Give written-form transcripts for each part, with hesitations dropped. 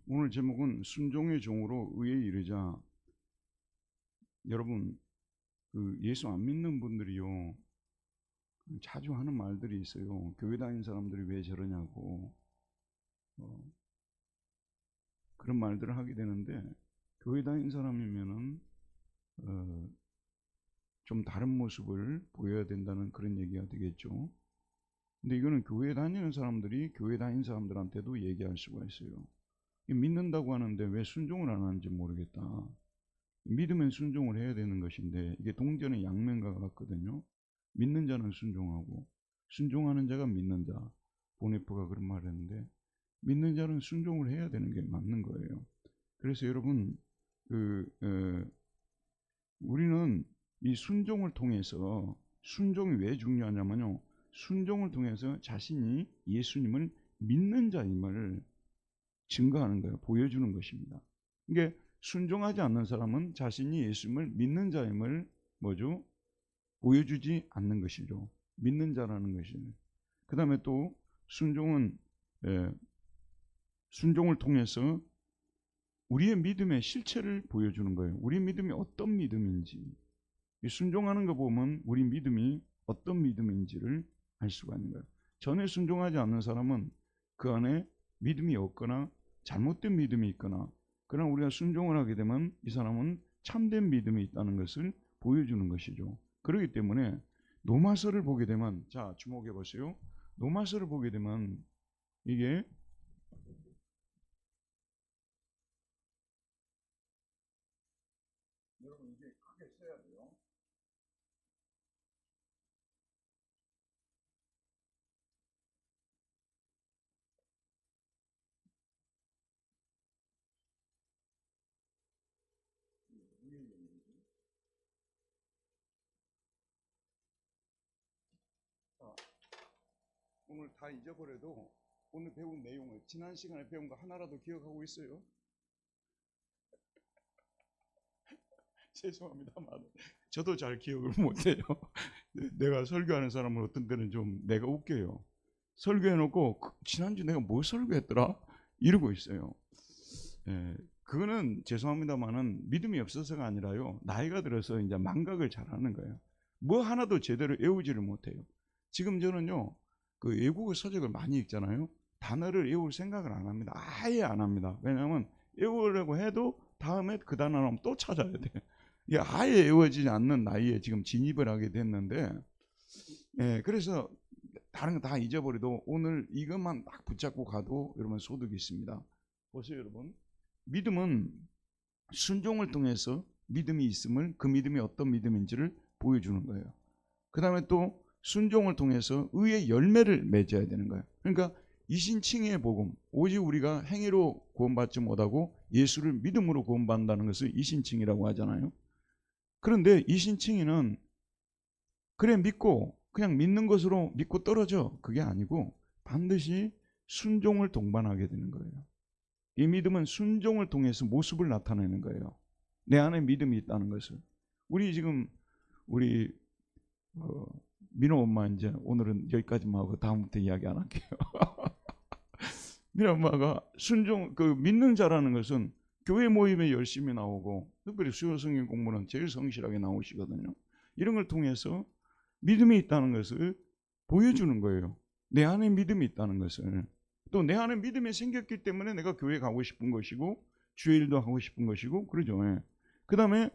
오늘 제목은 순종의 종으로 의에 이르자. 여러분, 예수 안 믿는 분들이요, 자주 하는 말들이 있어요. 교회 다니는 사람들이 왜 저러냐고, 그런 말들을 하게 되는데, 교회 다니는 사람이면은 좀 다른 모습을 보여야 된다는 그런 얘기가 되겠죠. 근데 이거는 교회 다니는 사람들이 교회 다니는 사람들한테도 얘기할 수가 있어요. 믿는다고 하는데 왜 순종을 안 하는지 모르겠다. 믿으면 순종을 해야 되는 것인데, 이게 동전의 양면과 같거든요. 믿는 자는 순종하고 순종하는 자가 믿는 자. 보네프가 그런 말을 했는데, 믿는 자는 순종을 해야 되는 게 맞는 거예요. 그래서 여러분, 우리는 이 순종을 통해서, 순종이 왜 중요하냐면요, 순종을 통해서 자신이 예수님을 믿는 자임을 증거하는 거예요. 보여주는 것입니다. 이게 순종하지 않는 사람은 자신이 예수님을 믿는 자임을 뭐죠? 보여주지 않는 것이죠. 믿는 자라는 것이죠. 그 다음에 또 순종은 순종을 통해서 우리의 믿음의 실체를 보여주는 거예요. 우리 믿음이 어떤 믿음인지, 순종하는 거 보면 우리 믿음이 어떤 믿음인지를 알 수가 있는 거예요. 전에 순종하지 않는 사람은 그 안에 믿음이 없거나 잘못된 믿음이 있거나, 그러나 우리가 순종을 하게 되면 이 사람은 참된 믿음이 있다는 것을 보여주는 것이죠. 그렇기 때문에 로마서를 보게 되면, 자, 주목해 보세요. 로마서를 보게 되면 이게 여러분, 이게 크게 써야 돼요. 오늘 다 잊어버려도 오늘 배운 내용을, 지난 시간에 배운 거 하나라도 기억하고 있어요? 죄송합니다만 저도 잘 기억을 못해요. 내가 설교하는 사람은 어떤 때는 좀 내가 웃겨요. 설교해놓고 지난주 내가 뭘 설교했더라? 이러고 있어요. 그거는 죄송합니다만은 믿음이 없어서가 아니라요, 나이가 들어서 이제 망각을 잘하는 거예요. 뭐 하나도 제대로 외우지를 못해요. 지금 저는요, 그 외국어 서적을 많이 읽잖아요. 단어를 외울 생각을 안 합니다. 아예 안 합니다. 왜냐하면 외우려고 해도 다음에 그 단어 나오면 또 찾아야 돼. 이게 아예 외워지지 않는 나이에 지금 진입을 하게 됐는데, 그래서 다른 거 다 잊어버려도 오늘 이것만 딱 붙잡고 가도 여러분 소득이 있습니다. 보세요, 여러분. 믿음은 순종을 통해서 믿음이 있음을, 그 믿음이 어떤 믿음인지를 보여주는 거예요. 그 다음에 또 순종을 통해서 의의 열매를 맺어야 되는 거예요. 그러니까 이신칭의 복음, 오직 우리가 행위로 구원받지 못하고 예수를 믿음으로 구원받는다는 것을 이신칭이라고 하잖아요. 그런데 이신칭의는 그래 믿고 그냥 믿는 것으로 믿고 떨어져, 그게 아니고 반드시 순종을 동반하게 되는 거예요. 이 믿음은 순종을 통해서 모습을 나타내는 거예요. 내 안에 믿음이 있다는 것을. 우리 지금 우리 민호 엄마, 이제 오늘은 여기까지만 하고 다음부터 이야기 안 할게요. 민호 엄마가 순종, 믿는 자라는 것은 교회 모임에 열심히 나오고, 특별히 수요 성경 공부는 제일 성실하게 나오시거든요. 이런 걸 통해서 믿음이 있다는 것을 보여주는 거예요. 내 안에 믿음이 있다는 것을. 또 내 안에 믿음이 생겼기 때문에 내가 교회 가고 싶은 것이고 주일도 하고 싶은 것이고 그러죠. 그 다음에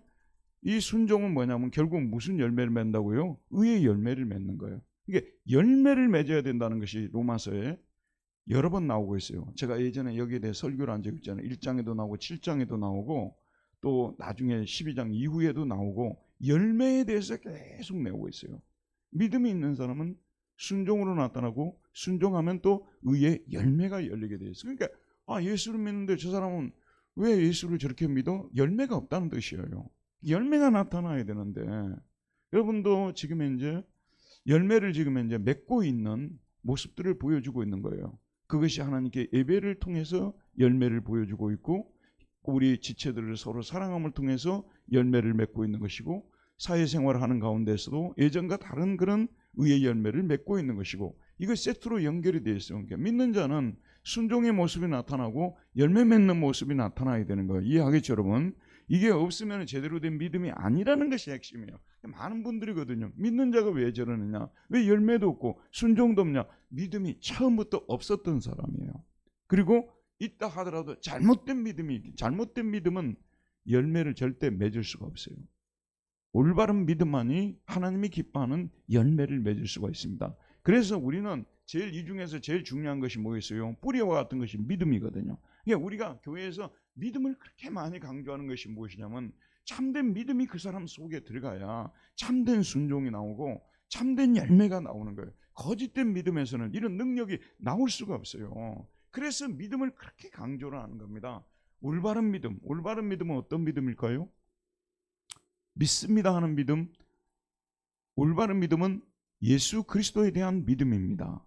이 순종은 뭐냐면 결국 무슨 열매를 맺는다고요? 의의 열매를 맺는 거예요. 이게 열매를 맺어야 된다는 것이 로마서에 여러 번 나오고 있어요. 제가 예전에 여기에 대해 설교를 한 적 있잖아요. 1장에도 나오고 7장에도 나오고 또 나중에 12장 이후에도 나오고, 열매에 대해서 계속 내오고 있어요. 믿음이 있는 사람은 순종으로 나타나고, 순종하면 또 의의 열매가 열리게 되어 있어요. 그러니까 예수를 믿는데 저 사람은 왜 예수를 저렇게 믿어? 열매가 없다는 뜻이에요. 열매가 나타나야 되는데, 여러분도 지금 이제 열매를 지금 이제 맺고 있는 모습들을 보여주고 있는 거예요. 그것이 하나님께 예배를 통해서 열매를 보여주고 있고, 우리 지체들을 서로 사랑함을 통해서 열매를 맺고 있는 것이고, 사회생활을 하는 가운데서도 예전과 다른 그런 의의 열매를 맺고 있는 것이고, 이거 세트로 연결이 되어 있어요. 그러니까 믿는 자는 순종의 모습이 나타나고 열매 맺는 모습이 나타나야 되는 거예요. 이해하겠죠, 여러분? 이게 없으면 제대로 된 믿음이 아니라는 것이 핵심이에요. 많은 분들이거든요. 믿는 자가 왜 저러느냐? 왜 열매도 없고 순종도 없냐? 믿음이 처음부터 없었던 사람이에요. 그리고 있다 하더라도 잘못된 믿음은 열매를 절대 맺을 수가 없어요. 올바른 믿음만이 하나님이 기뻐하는 열매를 맺을 수가 있습니다. 그래서 우리는 이 중에서 제일 중요한 것이 뭐겠어요? 뿌리와 같은 것이 믿음이거든요. 그러니까 우리가 교회에서 믿음을 그렇게 많이 강조하는 것이 무엇이냐면 참된 믿음이 그 사람 속에 들어가야 참된 순종이 나오고 참된 열매가 나오는 거예요. 거짓된 믿음에서는 이런 능력이 나올 수가 없어요. 그래서 믿음을 그렇게 강조를 하는 겁니다. 올바른 믿음은 어떤 믿음일까요? 믿습니다 하는 믿음. 올바른 믿음은 예수 그리스도에 대한 믿음입니다.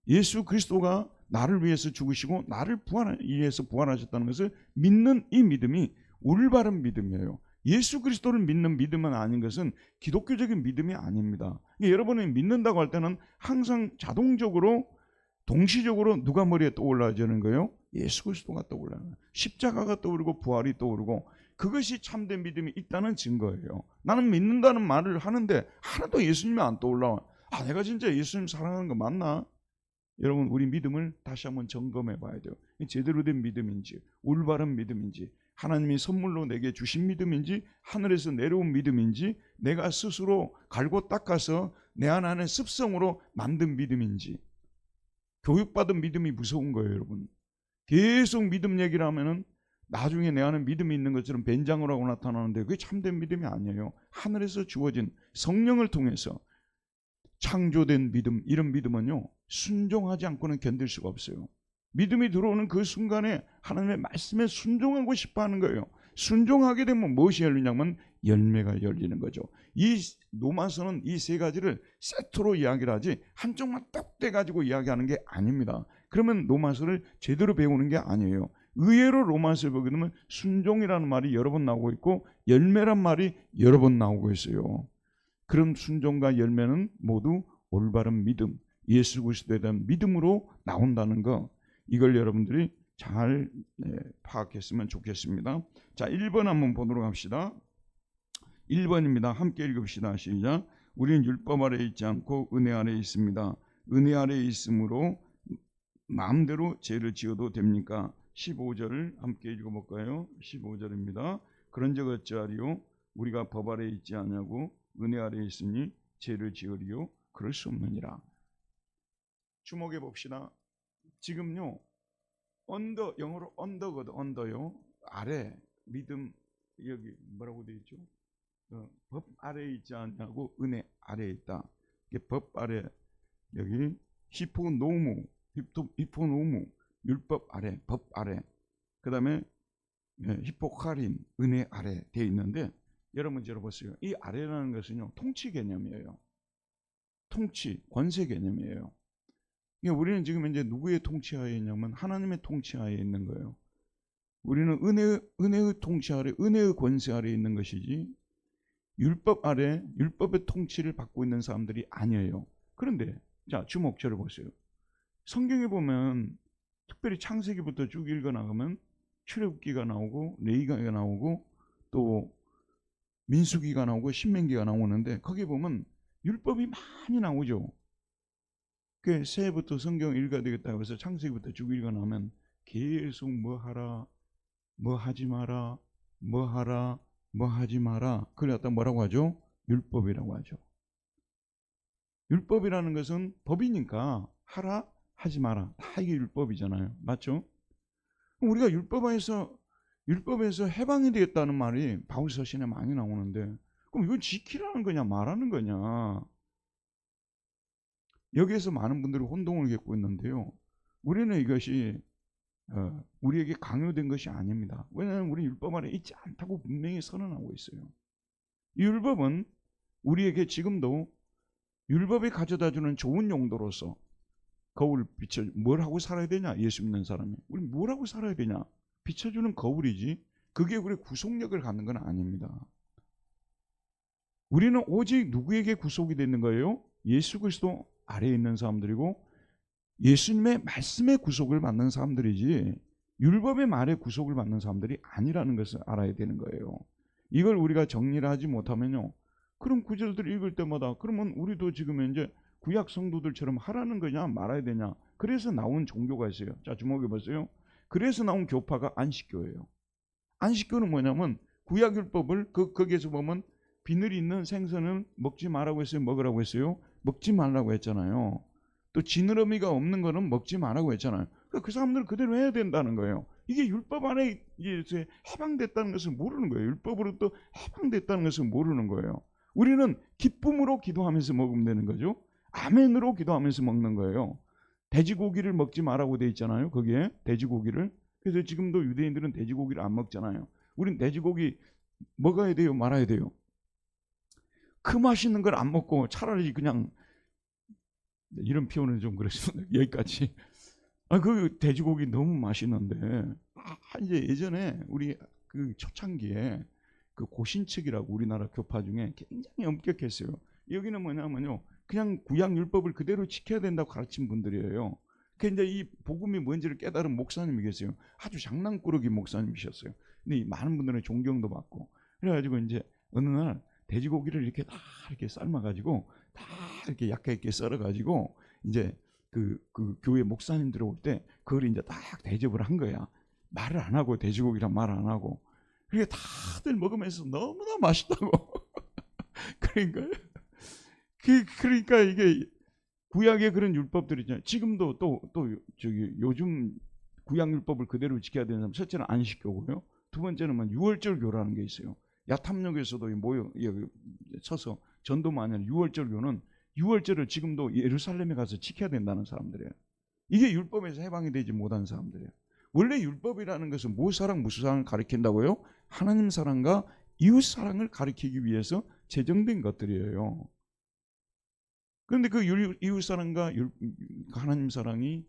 예수 그리스도가 나를 위해서 죽으시고 나를 위해서 부활하셨다는 것을 믿는 이 믿음이 올바른 믿음이에요. 예수 그리스도를 믿는 믿음은 아닌 것은 기독교적인 믿음이 아닙니다. 여러분이 믿는다고 할 때는 항상 자동적으로 동시적으로 누가 머리에 떠올라지는 거예요? 예수 그리스도가 떠올라요. 십자가가 떠오르고 부활이 떠오르고 그것이 참된 믿음이 있다는 증거예요. 나는 믿는다는 말을 하는데 하나도 예수님이 안 떠올라와. 내가 진짜 예수님 사랑하는 거 맞나? 여러분, 우리 믿음을 다시 한번 점검해 봐야 돼요. 제대로 된 믿음인지, 올바른 믿음인지, 하나님이 선물로 내게 주신 믿음인지, 하늘에서 내려온 믿음인지, 내가 스스로 갈고 닦아서 내 안에 습성으로 만든 믿음인지. 교육받은 믿음이 무서운 거예요, 여러분. 계속 믿음 얘기를 하면은 나중에 내 안에 믿음이 있는 것처럼 벤장으로 하고 나타나는데 그게 참된 믿음이 아니에요. 하늘에서 주어진 성령을 통해서 창조된 믿음, 이런 믿음은요 순종하지 않고는 견딜 수가 없어요. 믿음이 들어오는 그 순간에 하나님의 말씀에 순종하고 싶어하는 거예요. 순종하게 되면 무엇이 열리냐면 열매가 열리는 거죠. 이 로마서는 이 세 가지를 세트로 이야기를 하지 한쪽만 딱 떼가지고 이야기하는 게 아닙니다. 그러면 로마서를 제대로 배우는 게 아니에요. 의외로 로마서를 보게 되면 순종이라는 말이 여러 번 나오고 있고 열매란 말이 여러 번 나오고 있어요. 그런 순종과 열매는 모두 올바른 믿음, 예수 그리스도에 대한 믿음으로 나온다는 거, 이걸 여러분들이 잘 파악했으면 좋겠습니다. 자, 1번 한번 보도록 합시다. 1번입니다. 함께 읽읍시다. 시작. 우리는 율법 아래에 있지 않고 은혜 아래에 있습니다. 은혜 아래에 있으므로 마음대로 죄를 지어도 됩니까? 15절을 함께 읽어볼까요? 15절입니다. 그런즉 어찌하리요? 우리가 법 아래에 있지 않냐고 은혜 아래에 있으니 죄를 지으리요? 그럴 수 없느니라. 주목해 봅시다. 지금요, 영어로 언더거든. 언더요. 아래, 믿음, 여기 뭐라고 되어 있죠? 법 아래에 있지 않냐고 은혜 아래에 있다. 이게 법 아래, 여기 히포노무, 율법 아래, 법 아래. 그 다음에 히포카린, 은혜 아래 되어 있는데, 여러분 들어보세요. 이 아래라는 것은요 통치 개념이에요. 통치, 권세 개념이에요. 그러니까 우리는 지금 이제 누구의 통치하에 있냐면 하나님의 통치하에 있는 거예요. 우리는 은혜의 통치 아래, 은혜의 권세 아래 있는 것이지 율법 아래, 율법의 통치를 받고 있는 사람들이 아니에요. 그런데 자, 주목절을 보세요. 성경에 보면 특별히 창세기부터 쭉 읽어나가면 출애굽기가 나오고 레위기가 나오고 또 민수기가 나오고 신명기가 나오는데 거기 보면 율법이 많이 나오죠. 그 새해부터 성경 읽어야 되겠다고 해서 창세기부터 쭉 읽어나면 계속 뭐 하라, 뭐 하지 마라, 뭐 하라, 뭐 하지 마라. 그래 갖다 뭐라고 하죠? 율법이라고 하죠. 율법이라는 것은 법이니까 하라, 하지 마라. 다 이게 율법이잖아요. 맞죠? 우리가 율법에서 해방이 되겠다는 말이 바울 서신에 많이 나오는데 그럼 이건 지키라는 거냐 말하는 거냐. 여기에서 많은 분들이 혼동을 겪고 있는데요. 우리는 이것이 우리에게 강요된 것이 아닙니다. 왜냐하면 우리 율법 안에 있지 않다고 분명히 선언하고 있어요. 이 율법은 우리에게 지금도 율법이 가져다주는 좋은 용도로서 거울 비춰 뭘 하고 살아야 되냐. 예수 믿는 사람이 우리 뭘 하고 살아야 되냐 비춰주는 거울이지 그게 우리 구속력을 갖는 건 아닙니다. 우리는 오직 누구에게 구속이 되는 거예요? 예수 그리스도 아래에 있는 사람들이고 예수님의 말씀의 구속을 받는 사람들이지 율법의 말에 구속을 받는 사람들이 아니라는 것을 알아야 되는 거예요. 이걸 우리가 정리를 하지 못하면요, 그런 구절들 읽을 때마다 그러면 우리도 지금 이제 구약 성도들처럼 하라는 거냐 말아야 되냐, 그래서 나온 종교가 있어요. 자, 주목해 보세요. 그래서 나온 교파가 안식교예요. 안식교는 뭐냐면 구약율법을 거기에서 보면 비늘이 있는 생선은 먹지 말라고 했어요, 먹으라고 했어요? 먹지 말라고 했잖아요. 또 지느러미가 없는 거는 먹지 말라고 했잖아요. 그러니까 그 사람들은 그대로 해야 된다는 거예요. 이게 율법 안에 이제 해방됐다는 것을 모르는 거예요. 율법으로 또 해방됐다는 것을 모르는 거예요. 우리는 기쁨으로 기도하면서 먹으면 되는 거죠. 아멘으로 기도하면서 먹는 거예요. 돼지고기를 먹지 말라고 돼 있잖아요. 거기에 돼지고기를. 그래서 지금도 유대인들은 돼지고기를 안 먹잖아요. 우린 돼지고기 먹어야 돼요, 말아야 돼요? 그 맛있는 걸 안 먹고 차라리 그냥, 이런 표현은 좀 그렇습니다. 여기까지. 그 돼지고기 너무 맛있는데, 이제 예전에 우리 그 초창기에 그 고신측이라고 우리나라 교파 중에 굉장히 엄격했어요. 여기는 뭐냐면요, 그냥 구약 율법을 그대로 지켜야 된다고 가르친 분들이에요. 그 이제 이 복음이 뭔지를 깨달은 목사님이 계세요. 아주 장난꾸러기 목사님이셨어요. 근데 많은 분들은 존경도 받고, 그래가지고 이제 어느 날 돼지고기를 이렇게 다 이렇게 삶아가지고 다 이렇게 약하게 썰어가지고 이제 그 교회 목사님 들어올 때 그걸 이제 딱 대접을 한 거야. 말을 안 하고, 돼지고기란 말 안 하고. 그게 다들 먹으면서 너무나 맛있다고. 그러니까 이게 구약의 그런 율법들이 있잖아요. 지금도 또 저기 요즘 구약 율법을 그대로 지켜야 되는 사람, 첫째는 안식교고요. 두 번째는 유월절교라는 게 있어요. 야탐역에서도 모여 서서 전도만 하는 유월절교는 유월절을 지금도 예루살렘에 가서 지켜야 된다는 사람들이에요. 이게 율법에서 해방이 되지 못한 사람들이에요. 원래 율법이라는 것은 무사랑 무사랑을 가리킨다고요? 하나님 사랑과 이웃 사랑을 가리키기 위해서 제정된 것들이에요. 그런데 그 이웃 사랑과 하나님 사랑이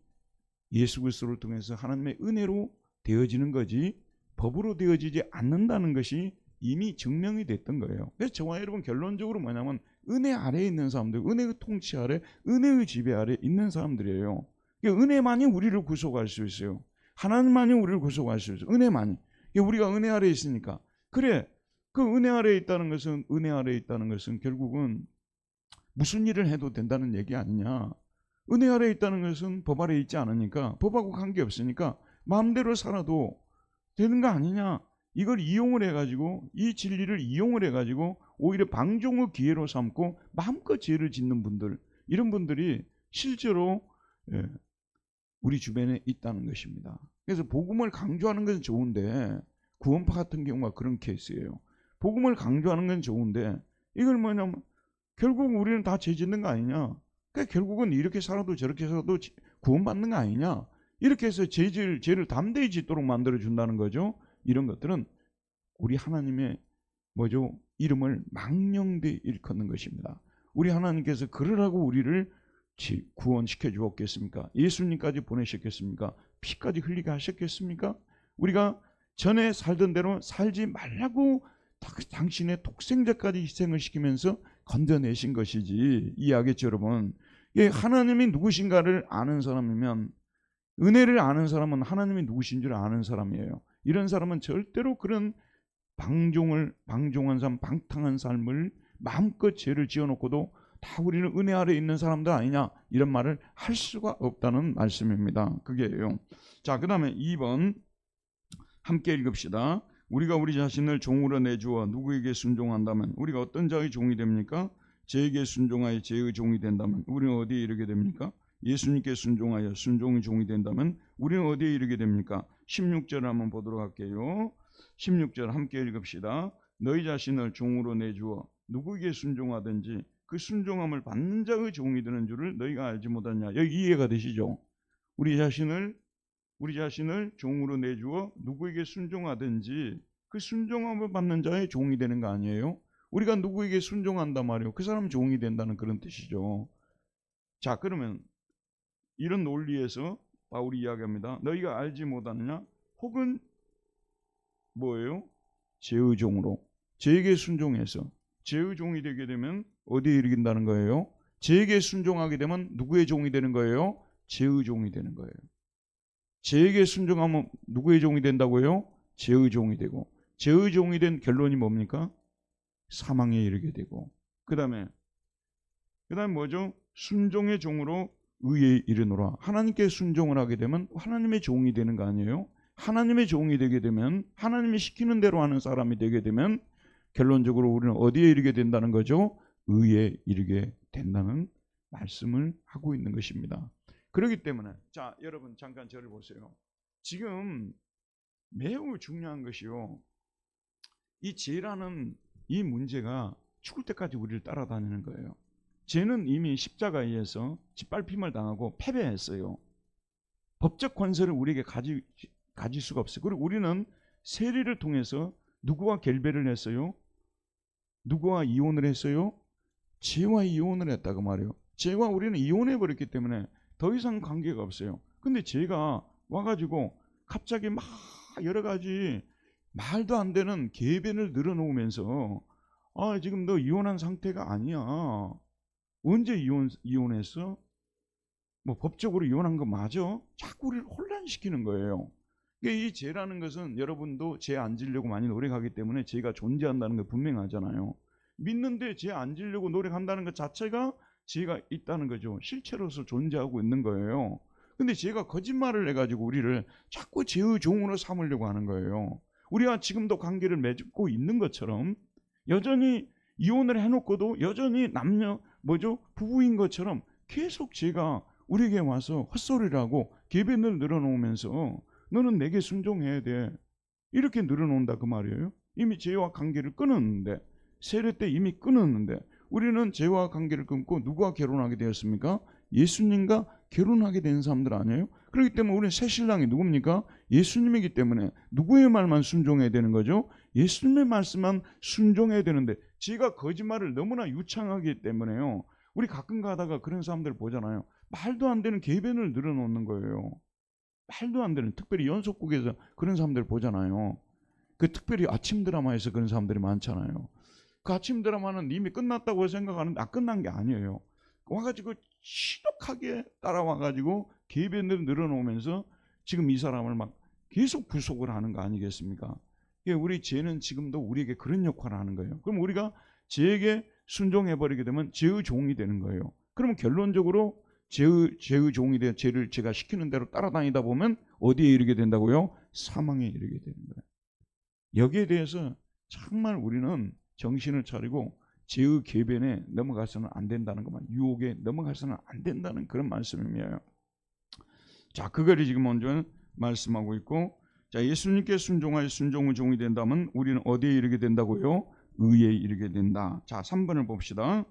예수 그리스도를 통해서 하나님의 은혜로 되어지는 거지 법으로 되어지지 않는다는 것이 이미 증명이 됐던 거예요. 그래서 저와 여러분 결론적으로 뭐냐면 은혜 아래에 있는 사람들, 은혜의 통치 아래, 은혜의 지배 아래 있는 사람들이에요. 은혜만이 우리를 구속할 수 있어요. 하나님만이 우리를 구속할 수 있어요. 은혜만이. 우리가 은혜 아래에 있으니까. 그래, 그 은혜 아래에 있다는 것은 결국은 무슨 일을 해도 된다는 얘기 아니냐. 은혜 아래에 있다는 것은 법 아래에 있지 않으니까, 법하고 관계없으니까 마음대로 살아도 되는 거 아니냐. 이걸 이용을 해가지고, 이 진리를 이용을 해가지고 오히려 방종의 기회로 삼고 마음껏 죄를 짓는 분들, 이런 분들이 실제로 우리 주변에 있다는 것입니다. 그래서 복음을 강조하는 것은 좋은데, 구원파 같은 경우가 그런 케이스예요. 복음을 강조하는 건 좋은데 이걸 뭐냐면 결국 우리는 다 죄 짓는 거 아니냐. 그러니까 결국은 이렇게 살아도 저렇게 살아도 구원받는 거 아니냐. 이렇게 해서 죄를 담대히 짓도록 만들어준다는 거죠. 이런 것들은 우리 하나님의 이름을 망령되이 일컫는 것입니다. 우리 하나님께서 그러라고 우리를 구원시켜 주었겠습니까? 예수님까지 보내셨겠습니까? 피까지 흘리게 하셨겠습니까? 우리가 전에 살던 대로 살지 말라고 당신의 독생자까지 희생을 시키면서 건져내신 것이지. 이해하겠죠, 여러분? 하나님이 누구신가를 아는 사람이면, 은혜를 아는 사람은 하나님이 누구신 줄 아는 사람이에요. 이런 사람은 절대로 그런 방종한 삶, 방탕한 삶을 마음껏 죄를 지어놓고도 다 우리는 은혜 아래 있는 사람들 아니냐, 이런 말을 할 수가 없다는 말씀입니다. 그게요. 자, 그 다음에 2번 함께 읽읍시다. 우리가 우리 자신을 종으로 내주어 누구에게 순종한다면 우리가 어떤 자의 종이 됩니까? 죄에게 순종하여 죄의 종이 된다면 우리는 어디에 이르게 됩니까? 예수님께 순종하여 순종의 종이 된다면 우리는 어디에 이르게 됩니까? 16절 한번 보도록 할게요. 16절 함께 읽읍시다. 너희 자신을 종으로 내주어 누구에게 순종하든지 그 순종함을 받는 자의 종이 되는 줄을 너희가 알지 못하냐. 여기 이해가 되시죠? 우리 자신을 종으로 내주어 누구에게 순종하든지 그 순종함을 받는 자의 종이 되는 거 아니에요? 우리가 누구에게 순종한단 말이에요. 그 사람 종이 된다는 그런 뜻이죠. 자, 그러면 이런 논리에서 바울이 이야기합니다. 너희가 알지 못하느냐? 혹은 뭐예요? 죄의 종으로, 죄에게 순종해서 죄의 종이 되게 되면 어디에 이르긴다는 거예요? 죄에게 순종하게 되면 누구의 종이 되는 거예요? 죄의 종이 되는 거예요. 죄에게 순종하면 누구의 종이 된다고요? 죄의 종이 되고, 죄의 종이 된 결론이 뭡니까? 사망에 이르게 되고, 그 다음에 뭐죠? 순종의 종으로 의에 이르노라. 하나님께 순종을 하게 되면 하나님의 종이 되는 거 아니에요? 하나님의 종이 되게 되면, 하나님이 시키는 대로 하는 사람이 되게 되면 결론적으로 우리는 어디에 이르게 된다는 거죠? 의에 이르게 된다는 말씀을 하고 있는 것입니다. 그렇기 때문에 자, 여러분 잠깐 저를 보세요. 지금 매우 중요한 것이요, 이 죄라는 이 문제가 죽을 때까지 우리를 따라다니는 거예요. 죄는 이미 십자가에서 짓밟힘을 당하고 패배했어요. 법적 권세를 우리에게 가질 수가 없어요. 그리고 우리는 세례를 통해서 누구와 결별을 했어요? 누구와 이혼을 했어요? 죄와 이혼을 했다고 말이에요. 죄와 우리는 이혼해 버렸기 때문에 더 이상 관계가 없어요. 근데 죄가 와가지고 갑자기 막 여러 가지 말도 안 되는 계변을 늘어놓으면서, 지금 너 이혼한 상태가 아니야. 언제 이혼했어? 뭐 법적으로 이혼한 거 맞아? 자꾸 우리를 혼란시키는 거예요. 이 죄라는 것은 여러분도 죄 안 지려고 많이 노력하기 때문에 죄가 존재한다는 게 분명하잖아요. 믿는데 죄 안 지려고 노력한다는 것 자체가 죄가 있다는 거죠. 실체로서 존재하고 있는 거예요. 근데 죄가 거짓말을 해가지고 우리를 자꾸 죄의 종으로 삼으려고 하는 거예요. 우리가 지금도 관계를 맺고 있는 것처럼 여전히 이혼을 해놓고도 여전히 부부인 것처럼 계속 죄가 우리에게 와서 헛소리를 하고 계변을 늘어놓으면서 너는 내게 순종해야 돼, 이렇게 늘어놓는다 그 말이에요. 이미 죄와 관계를 끊었는데, 세례 때 이미 끊었는데 우리는 죄와 관계를 끊고 누구와 결혼하게 되었습니까? 예수님과 결혼하게 된 사람들 아니에요? 그렇기 때문에 우리는 새 신랑이 누굽니까? 예수님이기 때문에 누구의 말만 순종해야 되는 거죠? 예수님의 말씀만 순종해야 되는데, 죄가 거짓말을 너무나 유창하기 때문에요, 우리 가끔 가다가 그런 사람들 보잖아요. 말도 안 되는 계변을 늘어놓는 거예요. 말도 안 되는, 특별히 연속국에서 그런 사람들 보잖아요. 그 특별히 아침 드라마에서 그런 사람들이 많잖아요. 그 아침 드라마는 이미 끝났다고 생각하는데 끝난 게 아니에요. 와가지고 시독하게 따라와가지고 계변을 늘어놓으면서 지금 이 사람을 막 계속 구속을 하는 거 아니겠습니까? 우리 죄는 지금도 우리에게 그런 역할을 하는 거예요. 그럼 우리가 죄에게 순종해버리게 되면 죄의 종이 되는 거예요. 그러면 결론적으로 죄의 종이 돼 죄를 제가 시키는 대로 따라다니다 보면 어디에 이르게 된다고요? 사망에 이르게 되는 거예요. 여기에 대해서 정말 우리는 정신을 차리고 죄의 계변에 넘어가서는 안 된다는 것만, 유혹에 넘어가서는 안 된다는 그런 말씀이에요. 자, 그거를 지금 먼저 말씀하고 있고, 자, 예수님께 순종하여 순종의 종이 된다면 우리는 어디에 이르게 된다고요? 의에 이르게 된다. 자, 3번을 봅시다.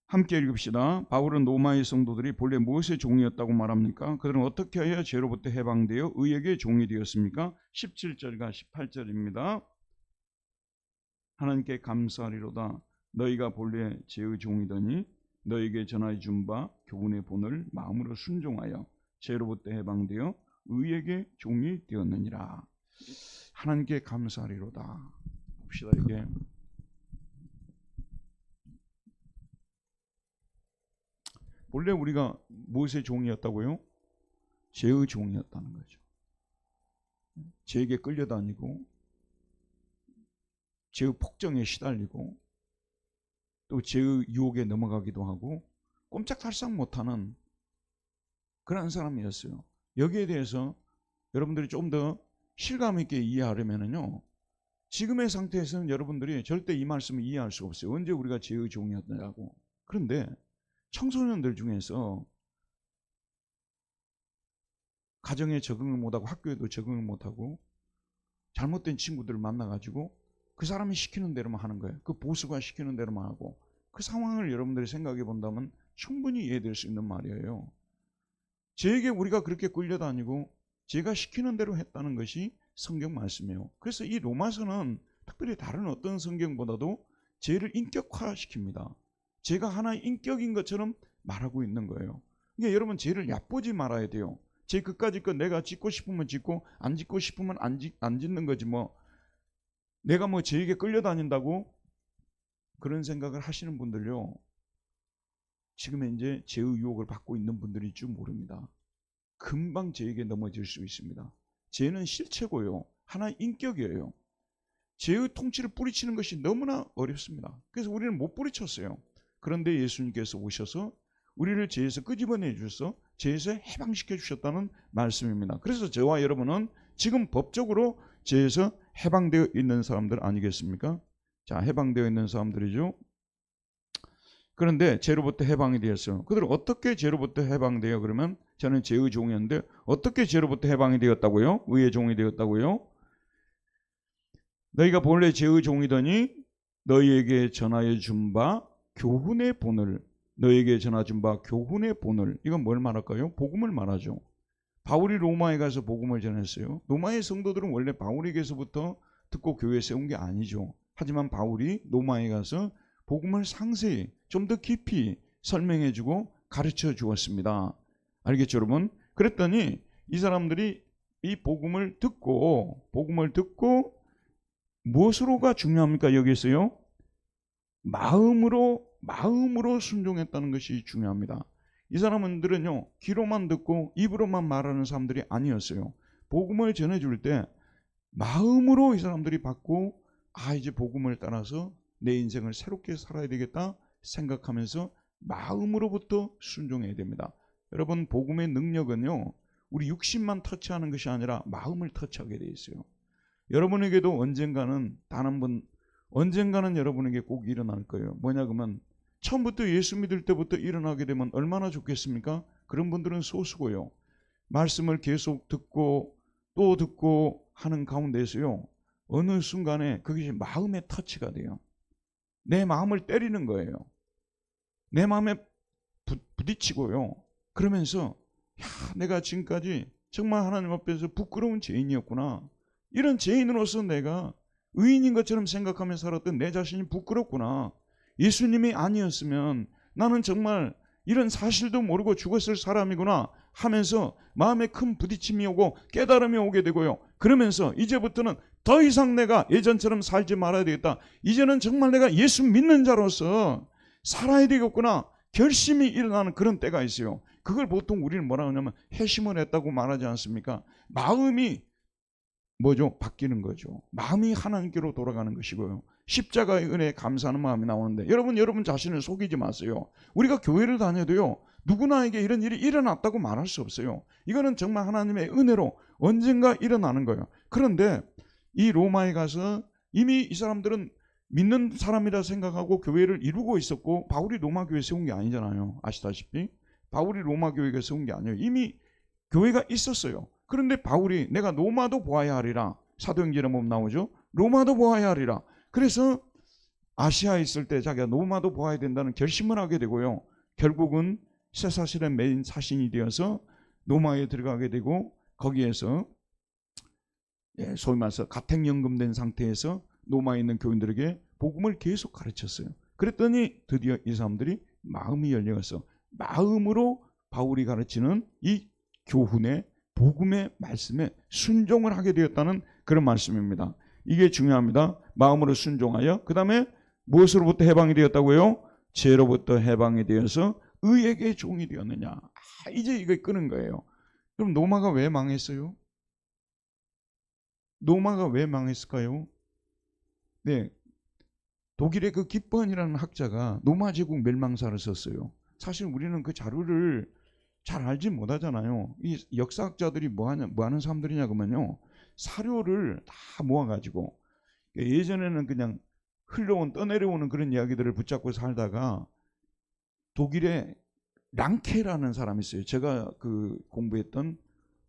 함께 읽읍시다. 바울은 로마의 성도들이 본래 무엇의 종이었다고 말합니까? 그들은 어떻게 하여 죄로부터 해방되어 의에게 종이 되었습니까? 17절과 18절입니다. 하나님께 감사하리로다. 너희가 본래 죄의 종이더니 너희에게 전하여 준 바 교훈의 본을 마음으로 순종하여 죄로부터 해방되어 의에게 종이 되었느니라. 하나님께 감사하리로다. 봅시다. 이게 본래 우리가 무엇의 종이었다고요? 죄의 종이었다는 거죠. 죄에게 끌려다니고 죄의 폭정에 시달리고 또 죄의 유혹에 넘어가기도 하고 꼼짝달싹 못하는 그런 사람이었어요. 여기에 대해서 여러분들이 좀 더 실감 있게 이해하려면요, 지금의 상태에서는 여러분들이 절대 이 말씀을 이해할 수가 없어요. 언제 우리가 죄의 종이었느냐고. 그런데 청소년들 중에서 가정에 적응을 못하고 학교에도 적응을 못하고 잘못된 친구들을 만나가지고 그 사람이 시키는 대로만 하는 거예요. 그 보수가 시키는 대로만 하고, 그 상황을 여러분들이 생각해 본다면 충분히 이해될 수 있는 말이에요. 죄에게 우리가 그렇게 끌려다니고 제가 시키는 대로 했다는 것이 성경 말씀이에요. 그래서 이 로마서는 특별히 다른 어떤 성경보다도 죄를 인격화시킵니다. 죄가 하나의 인격인 것처럼 말하고 있는 거예요. 그러니까 여러분, 죄를 얕보지 말아야 돼요. 죄 그까짓 거 내가 짓고 싶으면 짓고 안 짓고 싶으면 안 짓는 거지, 뭐 내가 뭐 죄에게 끌려다닌다고 그런 생각을 하시는 분들요, 지금 현재 죄의 유혹을 받고 있는 분들일 줄 모릅니다. 금방 죄에게 넘어질 수 있습니다. 죄는 실체고요. 하나의 인격이에요. 죄의 통치를 뿌리치는 것이 너무나 어렵습니다. 그래서 우리는 못 뿌리쳤어요. 그런데 예수님께서 오셔서 우리를 죄에서 끄집어내 주셔서 죄에서 해방시켜 주셨다는 말씀입니다. 그래서 저와 여러분은 지금 법적으로 죄에서 해방되어 있는 사람들 아니겠습니까? 자, 해방되어 있는 사람들이죠. 그런데 죄로부터 해방이 되었어요. 그들은 어떻게 죄로부터 해방돼요? 그러면 저는 죄의 종이었는데 어떻게 죄로부터 해방이 되었다고요? 의의 종이 되었다고요? 너희가 본래 죄의 종이더니 너희에게 전하여 준 바 교훈의 본을, 너희에게 전하 준 바 교훈의 본을, 이건 뭘 말할까요? 복음을 말하죠. 바울이 로마에 가서 복음을 전했어요. 로마의 성도들은 원래 바울에게서부터 듣고 교회 세운 게 아니죠. 하지만 바울이 로마에 가서 복음을 상세히 좀 더 깊이 설명해주고 가르쳐 주었습니다. 알겠죠, 여러분? 그랬더니 이 사람들이 이 복음을 듣고 무엇으로가 중요합니까? 여기서요, 마음으로 순종했다는 것이 중요합니다. 이 사람들은요, 귀로만 듣고 입으로만 말하는 사람들이 아니었어요. 복음을 전해줄 때 마음으로 이 사람들이 받고, 아, 이제 복음을 따라서 내 인생을 새롭게 살아야 되겠다 생각하면서 마음으로부터 순종해야 됩니다. 여러분, 복음의 능력은요, 우리 육신만 터치하는 것이 아니라 마음을 터치하게 돼 있어요. 여러분에게도 언젠가는 여러분에게 꼭 일어날 거예요. 뭐냐 그러면 처음부터 예수 믿을 때부터 일어나게 되면 얼마나 좋겠습니까? 그런 분들은 소수고요. 말씀을 계속 듣고 또 듣고 하는 가운데서요, 어느 순간에 그것이 마음의 터치가 돼요. 내 마음을 때리는 거예요. 내 마음에 부딪히고요. 그러면서, 야, 내가 지금까지 정말 하나님 앞에서 부끄러운 죄인이었구나. 이런 죄인으로서 내가 의인인 것처럼 생각하며 살았던 내 자신이 부끄럽구나. 예수님이 아니었으면 나는 정말 이런 사실도 모르고 죽었을 사람이구나 하면서 마음에 큰 부딪힘이 오고 깨달음이 오게 되고요. 그러면서 이제부터는 더 이상 내가 예전처럼 살지 말아야 되겠다. 이제는 정말 내가 예수 믿는 자로서 살아야 되겠구나. 결심이 일어나는 그런 때가 있어요. 그걸 보통 우리는 뭐라고 하냐면 회심을 했다고 말하지 않습니까? 마음이 뭐죠? 바뀌는 거죠. 마음이 하나님께로 돌아가는 것이고요. 십자가의 은혜에 감사하는 마음이 나오는데, 여러분 자신을 속이지 마세요. 우리가 교회를 다녀도요, 누구나에게 이런 일이 일어났다고 말할 수 없어요. 이거는 정말 하나님의 은혜로 언젠가 일어나는 거예요. 그런데 이 로마에 가서 이미 이 사람들은 믿는 사람이라 생각하고 교회를 이루고 있었고, 바울이 로마 교회 세운 게 아니잖아요. 아시다시피 바울이 로마 교회가 세운 게 아니에요. 이미 교회가 있었어요. 그런데 바울이 내가 로마도 보아야 하리라, 사도행전에 보면 나오죠. 로마도 보아야 하리라. 그래서 아시아에 있을 때 자기가 로마도 보아야 된다는 결심을 하게 되고요. 결국은 쇠사슬에 매인 사신이 되어서 로마에 들어가게 되고, 거기에서 소위 말해서 가택연금된 상태에서 로마에 있는 교인들에게 복음을 계속 가르쳤어요. 그랬더니 드디어 이 사람들이 마음이 열려서 마음으로 바울이 가르치는 이 교훈의 복음의 말씀에 순종을 하게 되었다는 그런 말씀입니다. 이게 중요합니다. 마음으로 순종하여, 그 다음에 무엇으로부터 해방이 되었다고요? 죄로부터 해방이 되어서 의에게 종이 되었느냐. 이제 이거 끄는 거예요. 그럼 로마가 왜 망했어요? 로마가 왜 망했을까요? 네, 독일의 그 기번이라는 학자가 로마 제국 멸망사를 썼어요. 사실 우리는 그 자료를 잘 알지 못하잖아요. 이 역사학자들이 뭐 하는 사람들이냐 그러면요, 사료를 다 모아가지고, 예전에는 그냥 떠내려오는 그런 이야기들을 붙잡고 살다가 독일의 랑케라는 사람이 있어요. 제가 그 공부했던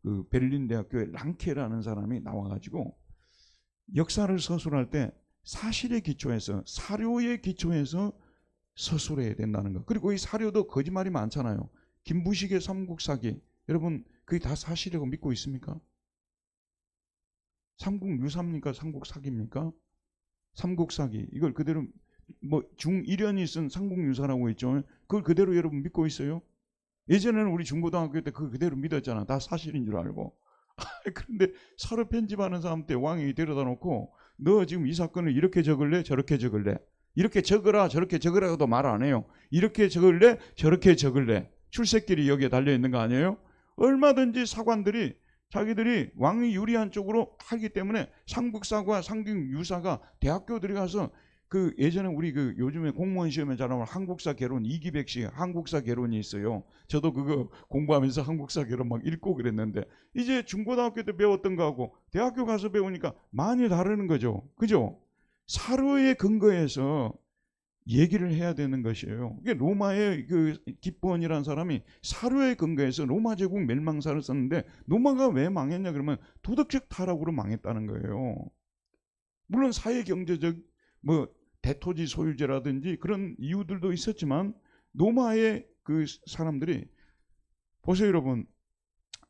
그 베를린 대학교의 랑케라는 사람이 나와가지고 역사를 서술할 때 사실에 기초해서, 사료에 기초해서 서술해야 된다는 거. 그리고 이 사료도 거짓말이 많잖아요. 김부식의 삼국사기, 여러분 그게 다 사실이라고 믿고 있습니까? 삼국유사입니까? 삼국사기입니까? 삼국사기, 이걸 그대로 뭐 중일연이 쓴 삼국유사라고 했죠. 그걸 그대로 여러분 믿고 있어요? 예전에는 우리 중고등학교 때 그거 그대로 믿었잖아. 다 사실인 줄 알고. 그런데 서로 편집하는 사람 때 왕이 데려다 놓고, 너 지금 이 사건을 이렇게 적을래 저렇게 적을래, 이렇게 적으라 저렇게 적으라고도 말 안 해요. 이렇게 적을래 저렇게 적을래. 출세길이 여기에 달려있는 거 아니에요? 얼마든지 사관들이 자기들이 왕이 유리한 쪽으로 하기 때문에 상북사과 상경유사가 대학교 들어가서 그 예전에 우리 그 요즘에 공무원 시험에 잘 나오는 한국사 개론 이기백식 한국사 개론이 있어요. 저도 그거 공부하면서 한국사 개론 막 읽고 그랬는데 이제 중고등학교 때 배웠던 거하고 대학교 가서 배우니까 많이 다르는 거죠. 그죠? 사료에 근거해서 얘기를 해야 되는 것이에요. 이게 로마의 그 기브온이라는 사람이 사료에 근거해서 로마 제국 멸망사를 썼는데 로마가 왜 망했냐 그러면 도덕적 타락으로 망했다는 거예요. 물론 사회 경제적 뭐 대토지 소유제라든지 그런 이유들도 있었지만 로마의 그 사람들이 보세요 여러분.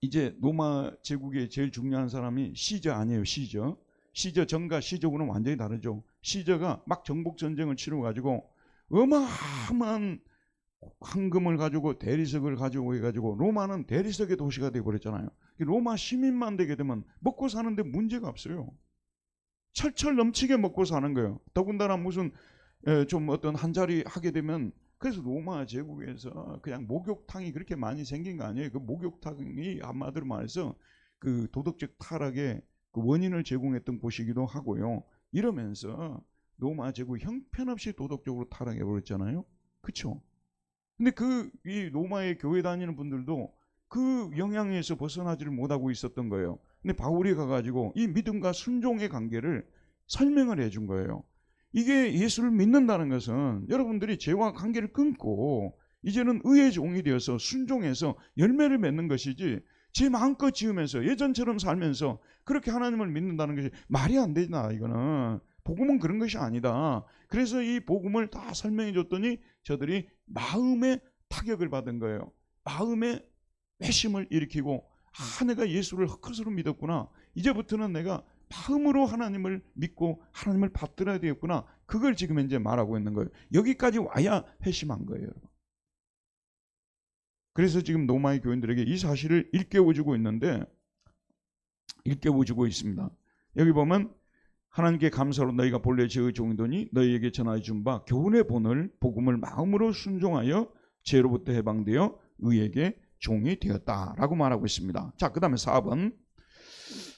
이제 로마 제국의 제일 중요한 사람이 시저 아니에요. 시저 정과 시저고는 완전히 다르죠. 시저가 막 정복 전쟁을 치러 가지고 어마어마한 황금을 가지고 대리석을 가지고 해가지고 로마는 대리석의 도시가 되어버렸잖아요. 로마 시민만 되게 되면 먹고 사는데 문제가 없어요. 철철 넘치게 먹고 사는 거예요. 더군다나 무슨 좀 어떤 한 자리 하게 되면 그래서 로마 제국에서 그냥 목욕탕이 그렇게 많이 생긴 거 아니에요. 그 목욕탕이 한마디로 말해서 그 도덕적 타락의 그 원인을 제공했던 곳이기도 하고요. 이러면서 로마 제국 형편없이 도덕적으로 타락해 버렸잖아요. 그렇죠? 근데 그 이 로마의 교회 다니는 분들도 그 영향에서 벗어나지를 못하고 있었던 거예요. 근데 바울이 가가지고 이 믿음과 순종의 관계를 설명을 해준 거예요. 이게 예수를 믿는다는 것은 여러분들이 죄와 관계를 끊고 이제는 의의 종이 되어서 순종해서 열매를 맺는 것이지 제 마음껏 지으면서 예전처럼 살면서 그렇게 하나님을 믿는다는 것이 말이 안 되나. 이거는 복음은 그런 것이 아니다. 그래서 이 복음을 다 설명해 줬더니 저들이 마음의 타격을 받은 거예요. 마음의 회심을 일으키고 내가 예수를 헛것으로 믿었구나. 이제부터는 내가 마음으로 하나님을 믿고 하나님을 받들어야 되겠구나. 그걸 지금 이제 말하고 있는 거예요. 여기까지 와야 회심한 거예요. 여러분. 그래서 지금 로마의 교인들에게 이 사실을 일깨워주고 있는데 일깨워주고 있습니다. 여기 보면 하나님께 감사로 너희가 본래 죄의 종이더니 너희에게 전하여 준 바 교훈의 본을 복음을 마음으로 순종하여 죄로부터 해방되어 의에게 종이 되었다라고 말하고 있습니다. 자, 그 다음에 4번